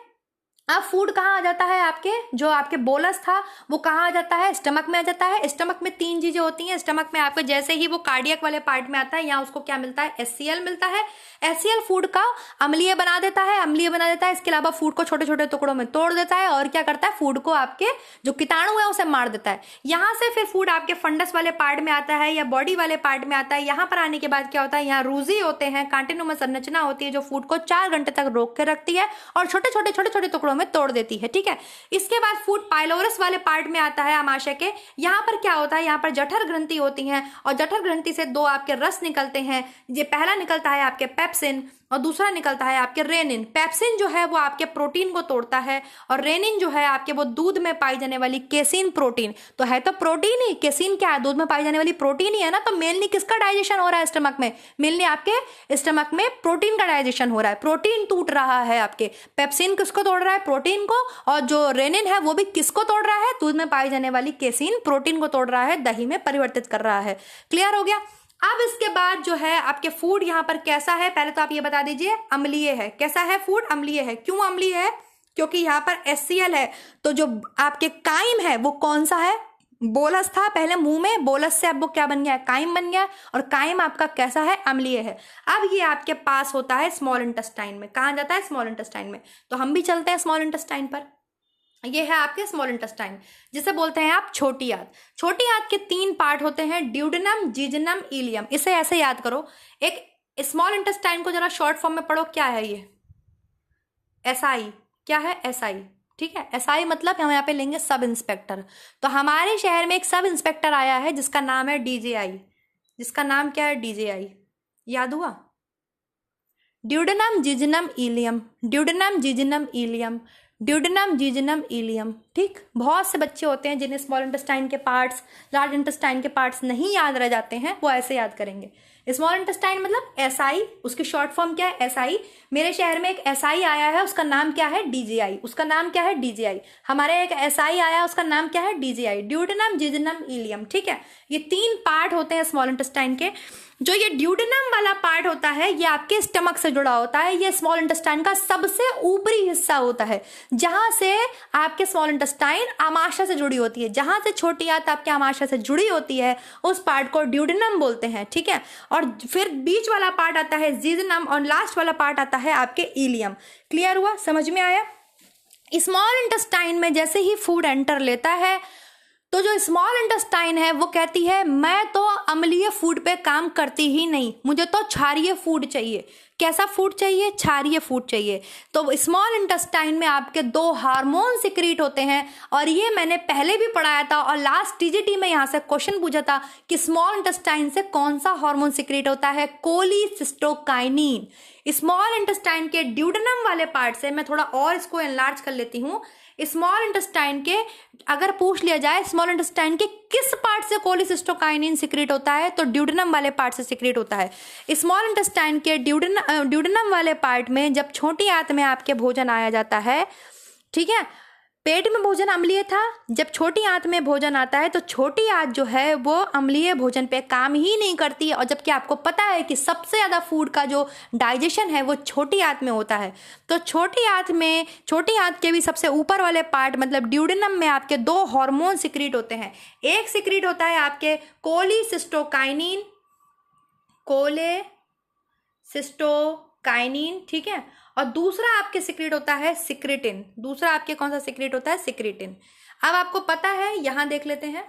अब फूड कहाँ आ जाता है, आपके जो आपके बोलस था वो कहाँ आ जाता है, स्टमक में आ जाता है। स्टमक में तीन चीजें होती हैं स्टमक में आपके, जैसे ही वो कार्डियक वाले पार्ट में आता है यहाँ उसको क्या मिलता है, HCl मिलता है। HCl फूड का अम्लीय बना देता है, अम्लीय बना देता है। इसके अलावा फूड को छोटे छोटे टुकड़ों में तोड़ देता है और क्या करता है, फूड को आपके जो कीटाणु है उसे मार देता है। यहाँ से फिर फूड आपके फंडस वाले पार्ट में आता है या बॉडी वाले पार्ट में आता है। यहाँ पर आने के बाद क्या होता है, यहाँ रूजी होते हैं, कांटेनुमा संरचना होती है जो फूड को 4 घंटे तक रोक के रखती है और छोटे छोटे टुकड़ों में तोड़ देती है, ठीक है। इसके बाद फूड पाइलोरस वाले पार्ट में आता है आमाशय के। यहाँ पर क्या होता है, यहाँ पर जठर ग्रंथि होती है और जठर ग्रंथि से 2 आपके रस निकलते हैं। ये पहला निकलता है आपके पेप्सिन और दूसरा निकलता है आपके रेनिन। पेप्सिन जो है वो आपके प्रोटीन को तोड़ता है और रेनिन जो है आपके वो दूध में पाई जाने वाली केसीन प्रोटीन। तो है तो प्रोटीन ही, केसीन क्या है, दूध में पाई जाने वाली प्रोटीन ही है ना। तो मेनली किसका डाइजेशन हो रहा है स्टमक में, मेनली आपके स्टमक में प्रोटीन का डाइजेशन हो रहा है। प्रोटीन टूट रहा है आपके। पेप्सिन किसको तोड़ रहा है, प्रोटीन को। और जो रेनिन है वो भी किसको तोड़ रहा है, दूध में पाई जाने वाली केसीन प्रोटीन को तोड़ रहा है, दही में परिवर्तित कर रहा है। क्लियर हो गया। अब इसके बाद जो है आपके फूड यहाँ पर कैसा है, पहले तो आप ये बता दीजिए, अम्लीय है। कैसा है फूड, अम्लीय है। क्यों अम्लीय है, क्योंकि यहाँ पर HCl है। तो जो आपके काइम है वो कौन सा है, बोलस था पहले मुंह में, बोलस से अब वो क्या बन गया, काइम बन गया। और काइम आपका कैसा है, अम्लीय है। अब ये आपके पास होता है स्मॉल इंटेस्टाइन में। कहाँ जाता है, स्मॉल इंटेस्टाइन में। तो हम भी चलते हैं स्मॉल इंटेस्टाइन पर। ये है आपके स्मॉल इंटेस्टाइन, जिसे बोलते हैं आप छोटी आंत। छोटी आंत के 3 पार्ट होते हैं, ड्यूडेनम, जीजनम, इलियम। इसे ऐसे याद करो। एक स्मॉल इंटेस्टाइन को जरा शॉर्ट फॉर्म में पढ़ो, क्या है ये, SI। क्या है, SI, ठीक है। SI मतलब हम यहाँ पे लेंगे सब इंस्पेक्टर। तो हमारे शहर में एक सब इंस्पेक्टर आया है जिसका नाम है DJI। जिसका नाम क्या है, DJI। याद हुआ, duodenum, jejunum, ileum, duodenum, jejunum, ileum, duodenum, jejunum, ileum, ठीक। बहुत से बच्चे होते हैं जिन्हें स्मॉल इंटेस्टाइन के पार्ट्स, लार्ज इंटेस्टाइन के पार्ट्स नहीं याद रह जाते हैं, वो ऐसे याद करेंगे। स्मॉल इंटेस्टाइन मतलब SI, उसकी शॉर्ट फॉर्म क्या है, SI। मेरे शहर में एक SI आया है, उसका नाम क्या है, DJI। उसका नाम क्या है, DJI। हमारे एक SI आया, उसका नाम क्या है, DJI। ड्यूडेनम, जीजनम, इलियम, ठीक है। ये 3 पार्ट होते हैं स्मॉल इंटेस्टाइन के। जो ये ड्यूडेनम वाला पार्ट होता है ये आपके स्टमक से जुड़ा होता है। ये स्मॉल इंटेस्टाइन का सबसे ऊपरी हिस्सा होता है, जहां से आपके स्मॉल इंटेस्टाइन आमाशय से जुड़ी होती है। जहां से छोटी आंत आपके आमाशय से जुड़ी होती है उस पार्ट को ड्यूडेनम बोलते हैं, ठीक है। और फिर बीच वाला पार्ट आता है जीजनम और लास्ट वाला पार्ट आता है आपके इलियम। क्लियर हुआ, समझ में आया। स्मॉल इंटेस्टाइन में जैसे ही फूड एंटर लेता है तो जो स्मॉल इंटेस्टाइन है वो कहती है मैं तो अम्लीय फूड पे काम करती ही नहीं, मुझे तो क्षारीय फूड चाहिए। कैसा फूड चाहिए? क्षारीय फूड चाहिए। तो स्मॉल इंटेस्टाइन में आपके 2 हार्मोन सिक्रीट होते हैं और ये मैंने पहले भी पढ़ाया था और लास्ट टीजीटी में यहाँ से क्वेश्चन पूछा था कि स्मॉल इंटेस्टाइन से कौन सा हार्मोन सिक्रीट होता है? कोलिसिस्टोकाइनिन। स्मॉल इंटेस्टाइन के ड्यूडेनम वाले पार्ट से मैं थोड़ा और इसको एनलार्ज कर लेती हूँ। स्मॉल इंटेस्टाइन के अगर पूछ लिया जाए स्मॉल इंटेस्टाइन के किस पार्ट से कोलिसिस्टोकाइनिन सिक्रीट होता है, तो ड्यूडेनम वाले पार्ट से सिक्रीट होता है। स्मॉल इंटेस्टाइन के ड्यूडेनम वाले पार्ट में जब छोटी आंत में आपके भोजन आया जाता है, ठीक है, पेट में भोजन अम्लीय था, जब छोटी आंत में भोजन आता है तो छोटी आंत जो है वो अम्लीय भोजन पे काम ही नहीं करती, और जबकि आपको पता है कि सबसे ज़्यादा फूड का जो डाइजेशन है वो छोटी आंत में होता है। तो छोटी आंत के भी सबसे ऊपर वाले पार्ट मतलब ड्यूडेनम में आपके 2 हार्मोन सिक्रीट होते हैं। एक सिक्रीट होता है आपके कोलिसिस्टोकाइनिन, ठीक है, और दूसरा आपके सिक्रीट होता है सिक्रेटिन। दूसरा आपके कौन सा सिक्रीट होता है? सिक्रेटिन। अब आपको पता है, यहां देख लेते हैं,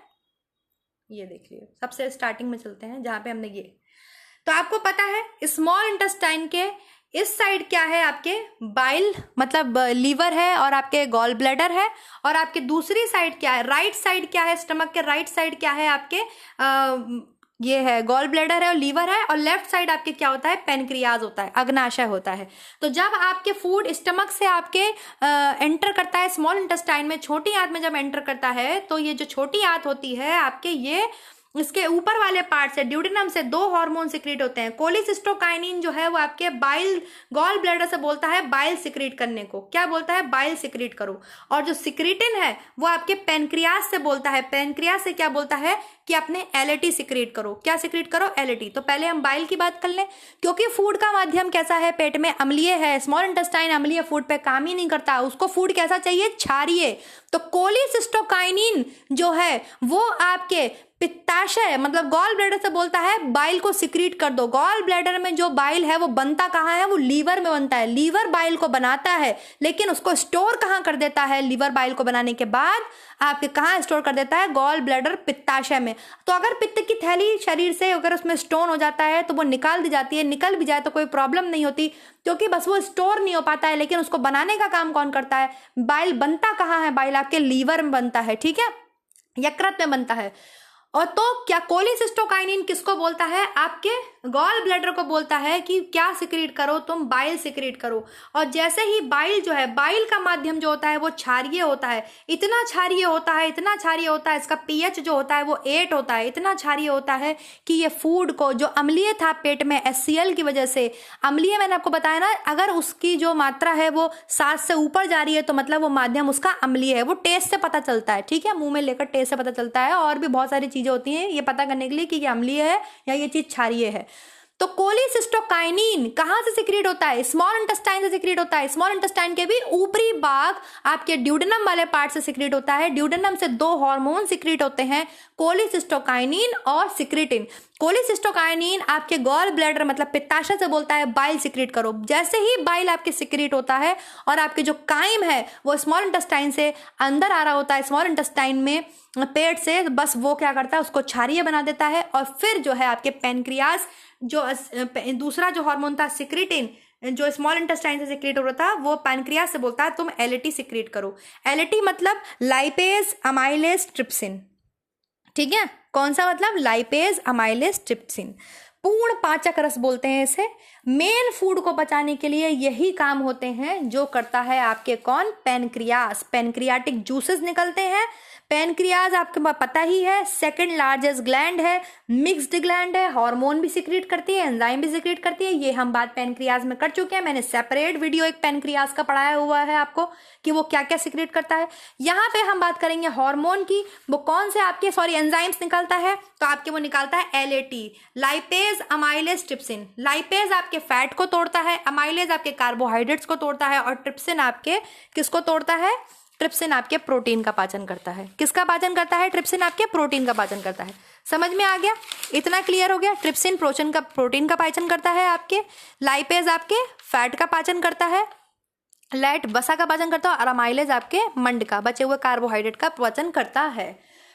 ये देख लियो, सबसे स्टार्टिंग में चलते हैं जहां पे हमने ये, तो आपको पता है स्मॉल इंटेस्टाइन के इस साइड क्या है? आपके बाइल मतलब लीवर है और आपके गॉल ब्लैडर है, और आपके दूसरी साइड क्या है? राइट साइड क्या है? स्टमक के राइट साइड क्या है? आपके ये है गॉल ब्लैडर है और लीवर है, और लेफ्ट साइड आपके क्या होता है? पेनक्रियाज होता है, अग्नाशय होता है। तो जब आपके फूड स्टमक से आपके एंटर करता है स्मॉल इंटेस्टाइन में, छोटी आंत में जब एंटर करता है, तो ये जो छोटी आंत होती है आपके, ये इसके ऊपर वाले पार्ट से ड्यूडेनम से 2 हार्मोन सिक्रीट होते हैं। कोलिसिस्टोकाइनिन जो है वो आपके बाइल गॉल ब्लैडर से बोलता है बाइल सिक्रीट करने को। क्या बोलता है? बाइल सिक्रीट करो। और जो सिक्रीटिन है वो आपके पेनक्रियास से बोलता है, पेनक्रियास से क्या बोलता है कि अपने एलएटी सिक्रीट करो। क्या सिक्रीट करो? एलएटी। तो पहले हम बाइल की बात कर लें, क्योंकि फूड का माध्यम कैसा है? पेट में अम्लीय है। स्मॉल इंटेस्टाइन अम्लीय फूड पे काम ही नहीं करता, उसको फूड कैसा चाहिए? क्षारीय। तो कोलिसिस्टोकाइनिन जो है वो आपके पित्ताशय मतलब गॉल ब्लैडर से बोलता है बाइल को सिक्रीट कर दो। गॉल ब्लैडर में जो बाइल है वो बनता कहाँ है? वो लीवर में बनता है। लीवर बाइल को बनाता है, लेकिन उसको स्टोर कहाँ कर देता है? लीवर बाइल को बनाने के बाद आपके कहाँ स्टोर कर देता है? गॉल ब्लैडर पित्ताशय में। तो अगर पित्त की थैली शरीर से अगर उसमें स्टोन हो जाता है तो वो निकाल दी जाती है। निकल भी जाए तो कोई प्रॉब्लम नहीं होती, क्योंकि बस वो स्टोर नहीं हो पाता है, लेकिन उसको बनाने का काम कौन करता है? बाइल बनता कहाँ है? बाइल आपके लीवर में बनता है, ठीक है, यकृत में बनता है। और तो क्या कोलिसिस्टोकाइनिन किसको बोलता है? आपके गॉल ब्लैडर को बोलता है कि क्या सिक्रीट करो, तुम बाइल सिक्रीट करो। और जैसे ही बाइल जो है, बाइल का माध्यम जो होता है वो क्षारीय होता है। इतना क्षारीय होता है, इतना क्षारीय होता है, इसका पीएच जो होता है वो 8 होता है। इतना क्षारीय होता है कि ये फूड को जो अम्लीय था पेट में HCl की वजह से, अम्लीय मैंने आपको बताया ना, अगर उसकी जो मात्रा है वो 7 से ऊपर जा रही है तो मतलब वो माध्यम उसका अम्लीय है। वो टेस्ट से पता चलता है, ठीक है, मुंह में लेकर टेस्ट से पता चलता है, और भी बहुत सारी चीजें होती हैं ये पता करने के लिए कि ये अम्लीय है या ये चीज क्षारीय है। तो कोलिसिस्टोकाइनिन कहां से सिक्रीट होता है? स्मॉल इंटेस्टाइन से सिक्रीट होता है। स्मॉल इंटेस्टाइन के भी ऊपरी भाग आपके ड्यूडेनम वाले पार्ट से सिक्रीट होता है। ड्यूडेनम से 2 हार्मोन सिक्रीट होते हैं, कोलिसिस्टोकाइनिन और सिक्रेटिन। कोलिसिस्टोकाइनिन आपके गॉल ब्लैडर मतलब पित्ताशय से बोलता है बाइल सिक्रीट करो। जैसे ही बाइल आपके सिक्रीट होता है और आपके जो काइम है वो स्मॉल इंटेस्टाइन से अंदर आ रहा होता है, स्मॉल इंटेस्टाइन में पेट से, बस वो क्या करता है? उसको क्षारीय बना देता है। और फिर जो है आपके पेनक्रियास जो दूसरा जो हार्मोन था सिक्रेटिन, जो स्मॉल इंटेस्टाइन से सिक्रीट हो रहा था, वो पैनक्रियास से बोलता है तुम एलएटी सिक्रीट करो। एलएटी मतलब लाइपेज अमाइलेज ट्रिप्सिन, ठीक है, कौन सा मतलब? Lipase amylase trypsin. पूर्ण पाचक रस बोलते हैं इसे। मेन फूड को पचाने के लिए यही काम होते हैं जो करता है आपके कौन? पेनक्रियास। पेनक्रियाटिक जूसेस निकलते हैं। पेनक्रियाज आपके पास पता ही है, सेकंड लार्जेस्ट ग्लैंड है, मिक्स्ड ग्लैंड है, हार्मोन भी सिक्रीट करती है, एंजाइम भी सिक्रीट करती है। ये हम बात पेनक्रियाज में कर चुके हैं, मैंने सेपरेट वीडियो एक पेनक्रियाज का पढ़ाया हुआ है आपको कि वो क्या क्या सिक्रीट करता है। यहाँ पे हम बात करेंगे हार्मोन की। वो कौन से आपके एंजाइम्स निकलता है? तो आपके वो निकालता है एलएटी, लाइपेज अमाइलेज ट्रिप्सिन। लाइपेज आपके फैट को तोड़ता है, अमाइलेज आपके कार्बोहाइड्रेट्स को तोड़ता है, और ट्रिप्सिन आपके किसको तोड़ता है? ट्रिप्सिन आपके प्रोटीन का पाचन करता है। किसका पाचन करता है? ट्रिप्सिन आपके प्रोटीन का पाचन करता है। समझ में आ गया? इतना क्लियर हो गया? ट्रिप्सिन प्रोटीन का पाचन करता है आपके, लाइपेज आपके फैट का पाचन करता है, लैट वसा का पाचन करता है और अमाइलेज आपके मंड का, बचे हुए कार्बोहाइड्रेट का पाचन करता है।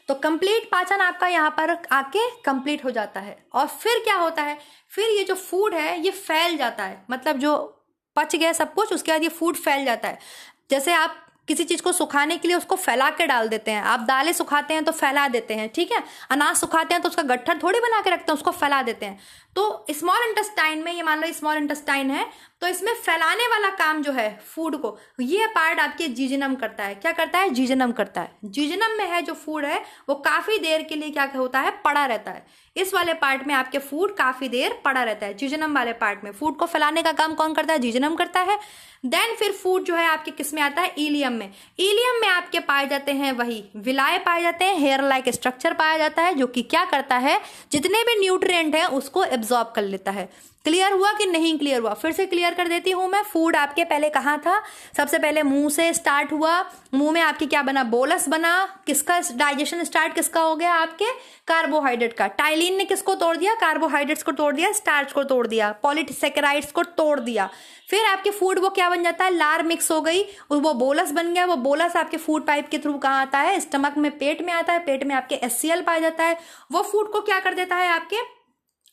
तो कंप्लीट पाचन आपका यहाँ पर आके कंप्लीट हो जाता है। और फिर क्या होता है, फिर ये जो फूड है ये फैल जाता है, मतलब जो पच गया सब कुछ, उसके बाद ये फूड फैल जाता है। जैसे आप किसी चीज को सुखाने के लिए उसको फैला के डाल देते हैं, आप दालें सुखाते हैं तो फैला देते हैं, ठीक है, अनाज सुखाते हैं तो उसका गट्ठर थोड़ी बना के रखते हैं, उसको फैला देते हैं। तो स्मॉल इंटेस्टाइन में, ये मान लो स्मॉल इंटेस्टाइन है, तो इसमें फैलाने वाला काम जो है फूड को, ये पार्ट आपके जीजनम करता है। क्या करता है, जीजनम करता है। जीजनम में है जो फूड है वो काफी देर के लिए क्या होता है, पड़ा रहता है। इस वाले पार्ट में आपके फूड काफी देर पड़ा रहता है। जीजनम वाले पार्ट में फूड को फैलाने का काम कौन करता है, जीजनम करता है। देन फिर फूड जो है आपके किस में आता है, इलियम में। इलियम में आपके पाए जाते हैं वही विलाय पाए जाते हैं, हेयर लाइक स्ट्रक्चर पाया जाता है, जो कि क्या करता है, जितने भी न्यूट्रिएंट है उसको एब्जॉर्ब कर लेता है। क्लियर हुआ कि नहीं क्लियर हुआ, फिर से क्लियर कर देती हूं मैं। फूड आपके पहले कहाँ था, सबसे पहले मुंह से स्टार्ट हुआ, मुंह में आपके क्या बना, बोलस बना। किसका डाइजेशन स्टार्ट किसका हो गया, आपके कार्बोहाइड्रेट का। टाइलिन ने किसको तोड़ दिया, कार्बोहाइड्रेट्स को तोड़ दिया, स्टार्च को तोड़ दिया, पॉलीसेकेराइड्स को तोड़ दिया। फिर आपके फूड वो क्या बन जाता है, लार मिक्स हो गई, वो बोलस बन गया। वो बोलस आपके फूड पाइप के थ्रू कहाँ आता है, स्टमक में, पेट में आता है। पेट में आपके HCl पाया जाता है। वो फूड को क्या कर देता है,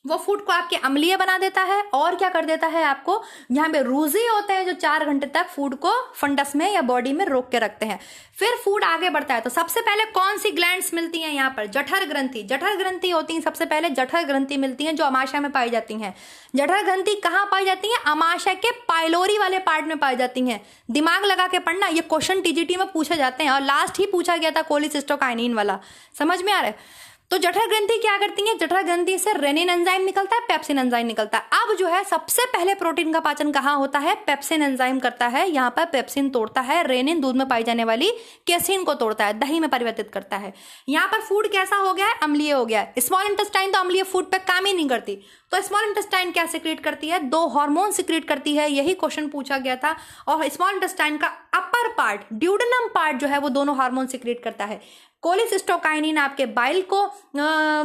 वो फूड को आपके अम्लीय बना देता है। और क्या कर देता है, आपको यहाँ पे रूजी होते हैं जो 4 घंटे तक फूड को फंडस में या बॉडी में रोक के रखते हैं। फिर फूड आगे बढ़ता है तो सबसे पहले कौन सी ग्लैंड्स मिलती हैं यहाँ पर, जठर ग्रंथि। जठर ग्रंथि होती हैं, सबसे पहले जठर ग्रंथि मिलती हैं जो अमाशय में पाई जाती हैं। जठर ग्रंथि कहाँ पाई जाती हैं, अमाशय के पाइलोरी वाले पार्ट में पाई जाती हैं। दिमाग लगा के पढ़ना, ये क्वेश्चन TGT में पूछे जाते हैं और लास्ट ही पूछा गया था कोलिसिस्टोकाइनिन वाला, समझ में आ रहा है। तो जठर ग्रंथि क्या करती है, जठर ग्रंथि से रेनिन एंजाइम निकलता है, पेप्सिन एंजाइम निकलता है। अब जो है सबसे पहले प्रोटीन का पाचन कहाँ होता है, पेप्सिन एंजाइम करता है। यहाँ पर पेप्सिन तोड़ता है, रेनिन दूध में पाई जाने वाली केसिन को तोड़ता है, दही में परिवर्तित करता है। यहाँ पर फूड कैसा हो गया है, अम्लीय हो गया है। स्मॉल इंटेस्टाइन तो अम्लीय फूड पे काम ही नहीं करती, तो स्मॉल इंटेस्टाइन क्या सिक्रीट करती है, 2 हार्मोन सिक्रीट करती है। यही क्वेश्चन पूछा गया था। और स्मॉल इंटेस्टाइन का अपर पार्ट, ड्यूडेनम पार्ट जो है वो दोनों हार्मोन सिक्रीट करता है। कोलिसिस्टोकाइनिन आपके बाइल को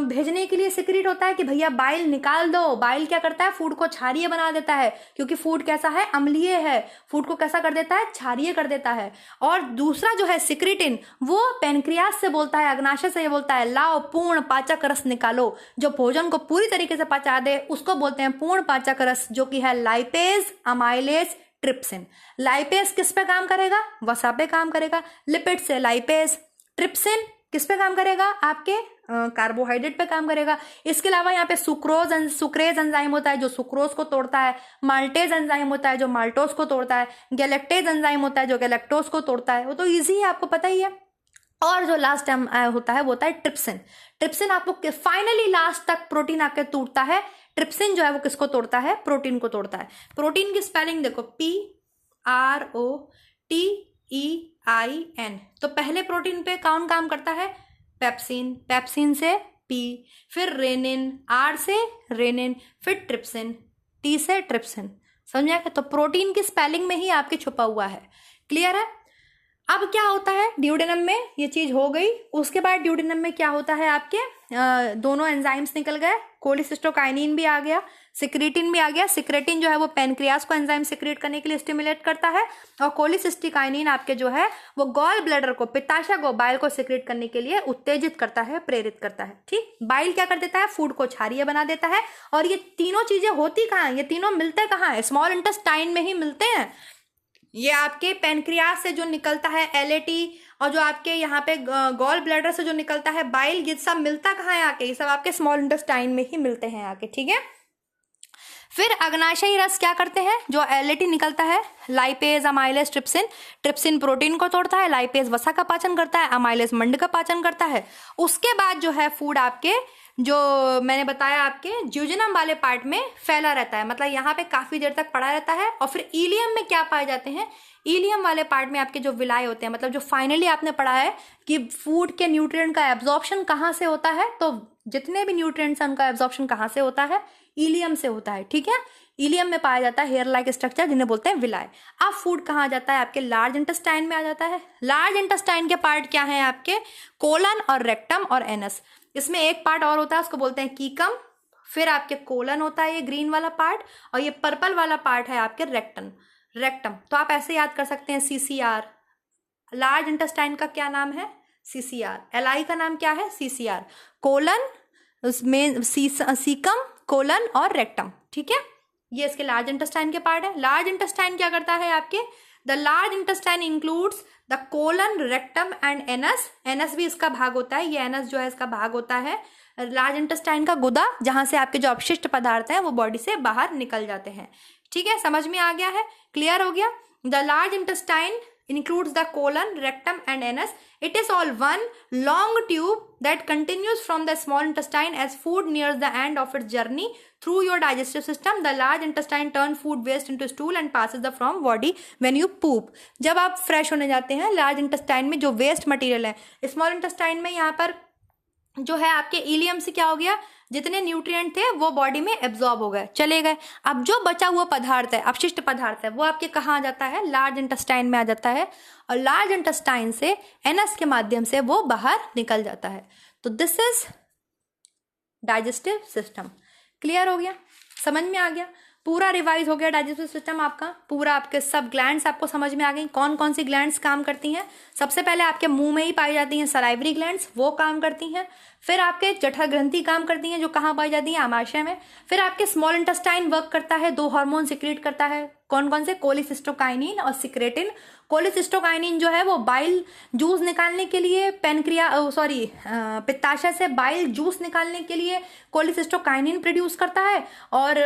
भेजने के लिए सिक्रीट होता है कि भैया बाइल निकाल दो। बाइल क्या करता है, फूड को क्षारीय बना देता है, क्योंकि फूड कैसा है, अम्लीय है। फूड को कैसा कर देता है, क्षारीय कर देता है। और दूसरा जो है सिक्रीटिन, वो पेनक्रियास से बोलता है, अग्नाशय से ये बोलता है लाओ पूर्ण पाचक रस निकालो। जो भोजन को पूरी तरीके से पचा दे उसको बोलते हैं पूर्ण पाचक रस, जो कि है लाइपेज, अमाइलेज, ट्रिप्सिन। लाइपेज किस पे काम करेगा, वसा पे काम करेगा। लिपिड से लाइपेज, ट्रिप्सिन किस पे काम करेगा, आपके कार्बोहाइड्रेट पे काम करेगा। इसके अलावा यहाँ पे सुक्रेज एंजाइम होता है जो सुक्रोज को तोड़ता है। माल्टेज एंजाइम होता है जो माल्टोज को तोड़ता है। गैलेक्टेज एंजाइम होता है जो गैलेक्टोज को तोड़ता है। वो तो इजी है, आपको पता ही है। और जो लास्ट होता है वो होता है ट्रिप्सिन। ट्रिप्सिन आपको फाइनली लास्ट तक प्रोटीन आपके टूटता है। ट्रिप्सिन जो है वो किसको तोड़ता है, प्रोटीन को तोड़ता है। प्रोटीन की स्पेलिंग देखो, PROTEIN। तो पहले प्रोटीन पे कौन काम करता है, पेप्सिन। पेप्सिन से P, फिर रेनिन, R से रेनिन, फिर ट्रिप्सिन, T से ट्रिप्सिन। समझ आया। तो प्रोटीन की स्पेलिंग में ही आपके छुपा हुआ है। क्लियर है। अब क्या होता है, ड्यूडेनम में ये चीज हो गई। उसके बाद ड्यूडेनम में क्या होता है, आपके दोनों एंजाइम्स निकल गए। कोलिसिस्टोकाइनिन भी आ गया, सिक्रेटिन भी आ गया। सिक्रेटिन जो है वो पेनक्रियास को एंजाइम सिक्रेट करने के लिए स्टिमुलेट करता है, और कोलिसिस्टोकाइनिन आपके जो है वो गॉल ब्लैडर को, पित्ताशय को, बाइल को सिक्रेट करने के लिए उत्तेजित करता है, प्रेरित करता है। ठीक, बाइल क्या कर देता है, फूड को क्षारीय बना देता है। और ये तीनों चीजें होती कहाँ हैं, ये तीनों मिलते कहाँ है, स्मॉल इंटेस्टाइन में ही मिलते हैं। ये आपके पेनक्रियास से जो निकलता है LAT, और जो आपके यहाँ पे गॉल ब्लैडर से जो निकलता है बाइल, ये सब मिलता कहाँ है आके, ये सब आपके स्मॉल इंटेस्टाइन में ही मिलते हैं आके। ठीक है। फिर अग्नाशयी रस क्या करते हैं, जो LAT निकलता है, lipase, amylase, trypsin. Trypsin protein को तोड़ता है, लाइपेज वसा का पाचन करता है, अमाइलेज मंड का पाचन करता है। उसके बाद जो है फूड आपके, जो मैंने बताया, आपके ज्यूजेनम वाले पार्ट में फैला रहता है, मतलब यहाँ पे काफी देर तक पड़ा रहता है। और फिर इलियम में क्या पाए जाते हैं, इलियम वाले पार्ट में आपके जो विलाय होते हैं, मतलब जो फाइनली आपने पढ़ा है कि फूड के न्यूट्रिएंट का एब्जॉर्प्शन कहाँ से होता है, तो जितने भी न्यूट्रिएंट्स हैं उनका एब्जॉर्प्शन कहाँ से होता है, इलियम से होता है। ठीक है। इलियम में पाया जाता है हेयर लाइक स्ट्रक्चर, जिन्हें बोलते हैं विलाय। अब फूड कहाँ जाता है, आपके लार्ज इंटेस्टाइन में आ जाता है। लार्ज इंटेस्टाइन के पार्ट क्या है, आपके कोलन और रेक्टम और एनस। इसमें एक पार्ट और होता है, उसको बोलते हैं कीकम। फिर आपके कोलन होता है, ये ग्रीन वाला पार्ट, और ये पर्पल वाला पार्ट है आपके रेक्टम। रेक्टम, तो आप ऐसे याद कर सकते हैं CCR। लार्ज इंटेस्टाइन का क्या नाम है? CCR। LI का नाम क्या है? CCR। कोलन, उसमें सीकम, कोलन और रेक्टम, ठीक है। ये इसके लार्ज इंटेस्टाइन के पार्ट है। लार्ज इंटेस्टाइन क्या करता है आपके? The large intestine includes the colon, rectum and anus. Anus भी इसका भाग होता है, ये एनस जो है इसका भाग होता है लार्ज इंटेस्टाइन का गुदा, जहां से आपके जो अपशिष्ट पदार्थ हैं वो बॉडी से बाहर निकल जाते हैं, ठीक है। समझ में आ गया है? क्लियर हो गया? The large intestine includes the colon, rectum and anus. It is all one long tube that continues from the small intestine as food nears the end of its journey through your digestive system. The large intestine turns food waste into stool and passes the from body when you poop. जब आप fresh होने जाते हैं large intestine में जो waste material है, small intestine में यहाँ पर जो है आपके इलियम से क्या हो गया, जितने न्यूट्रिएंट थे वो बॉडी में एब्जॉर्ब हो गए, चले गए। अब जो बचा हुआ पदार्थ है, अपशिष्ट पदार्थ है, वो आपके कहाँ आ जाता है? लार्ज इंटेस्टाइन में आ जाता है, और लार्ज इंटेस्टाइन से एनस के माध्यम से वो बाहर निकल जाता है। तो this is digestive system. Clear हो गया? समझ में आ गया? पूरा रिवाइज हो गया डाइजेस्टिव सिस्टम आपका पूरा। आपके सब ग्लैंड्स आपको समझ में आ गई, कौन कौन सी ग्लैंड्स काम करती हैं। सबसे पहले आपके मुंह में ही पाई जाती हैं सलाइवरी ग्लैंड्स, वो काम करती हैं। फिर आपके जठर ग्रंथि काम करती हैं, जो कहाँ पाई जाती हैं? आमाशय में। फिर आपके स्मॉल इंटेस्टाइन वर्क करता है, 2 हार्मोन सिक्रेट करता है, कौन कौन से? कोलिसिस्टोकाइनिन और सिक्रेटिन। कोलिसिस्टोकाइनिन जो है वो बाइल जूस निकालने के लिए, पित्ताशय से बाइल जूस निकालने के लिए कोलिसिस्टोकाइनिन प्रोड्यूस करता है, और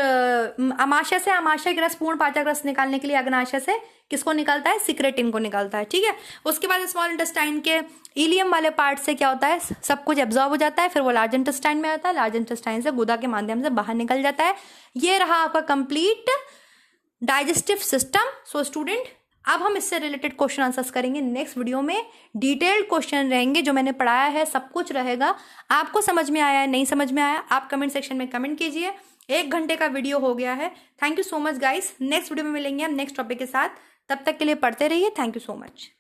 अमाशय से आमाशय रस, पूर्ण पाचक रस निकालने के लिए अग्नाशय से किसको निकालता है? सिक्रेटिन को निकालता है, ठीक है। उसके बाद स्मॉल इंटेस्टाइन के इलियम वाले पार्ट से क्या होता है? सब कुछ एब्जॉर्ब हो जाता है, फिर वो लार्ज इंटेस्टाइन में आता है, लार्ज इंटेस्टाइन से गुदा के माध्यम से बाहर निकल जाता है। ये रहा आपका complete digestive system. So student, अब हम इससे रिलेटेड क्वेश्चन आंसर्स करेंगे नेक्स्ट वीडियो में। डिटेल्ड क्वेश्चन रहेंगे, जो मैंने पढ़ाया है सब कुछ रहेगा। आपको समझ में आया है, नहीं समझ में आया, आप कमेंट सेक्शन में कमेंट कीजिए। 1 घंटे का वीडियो हो गया है। Thank you so much guys. Next video में मिलेंगे हम नेक्स्ट टॉपिक के साथ। तब तक के लिए पढ़ते रहिए। Thank you so much.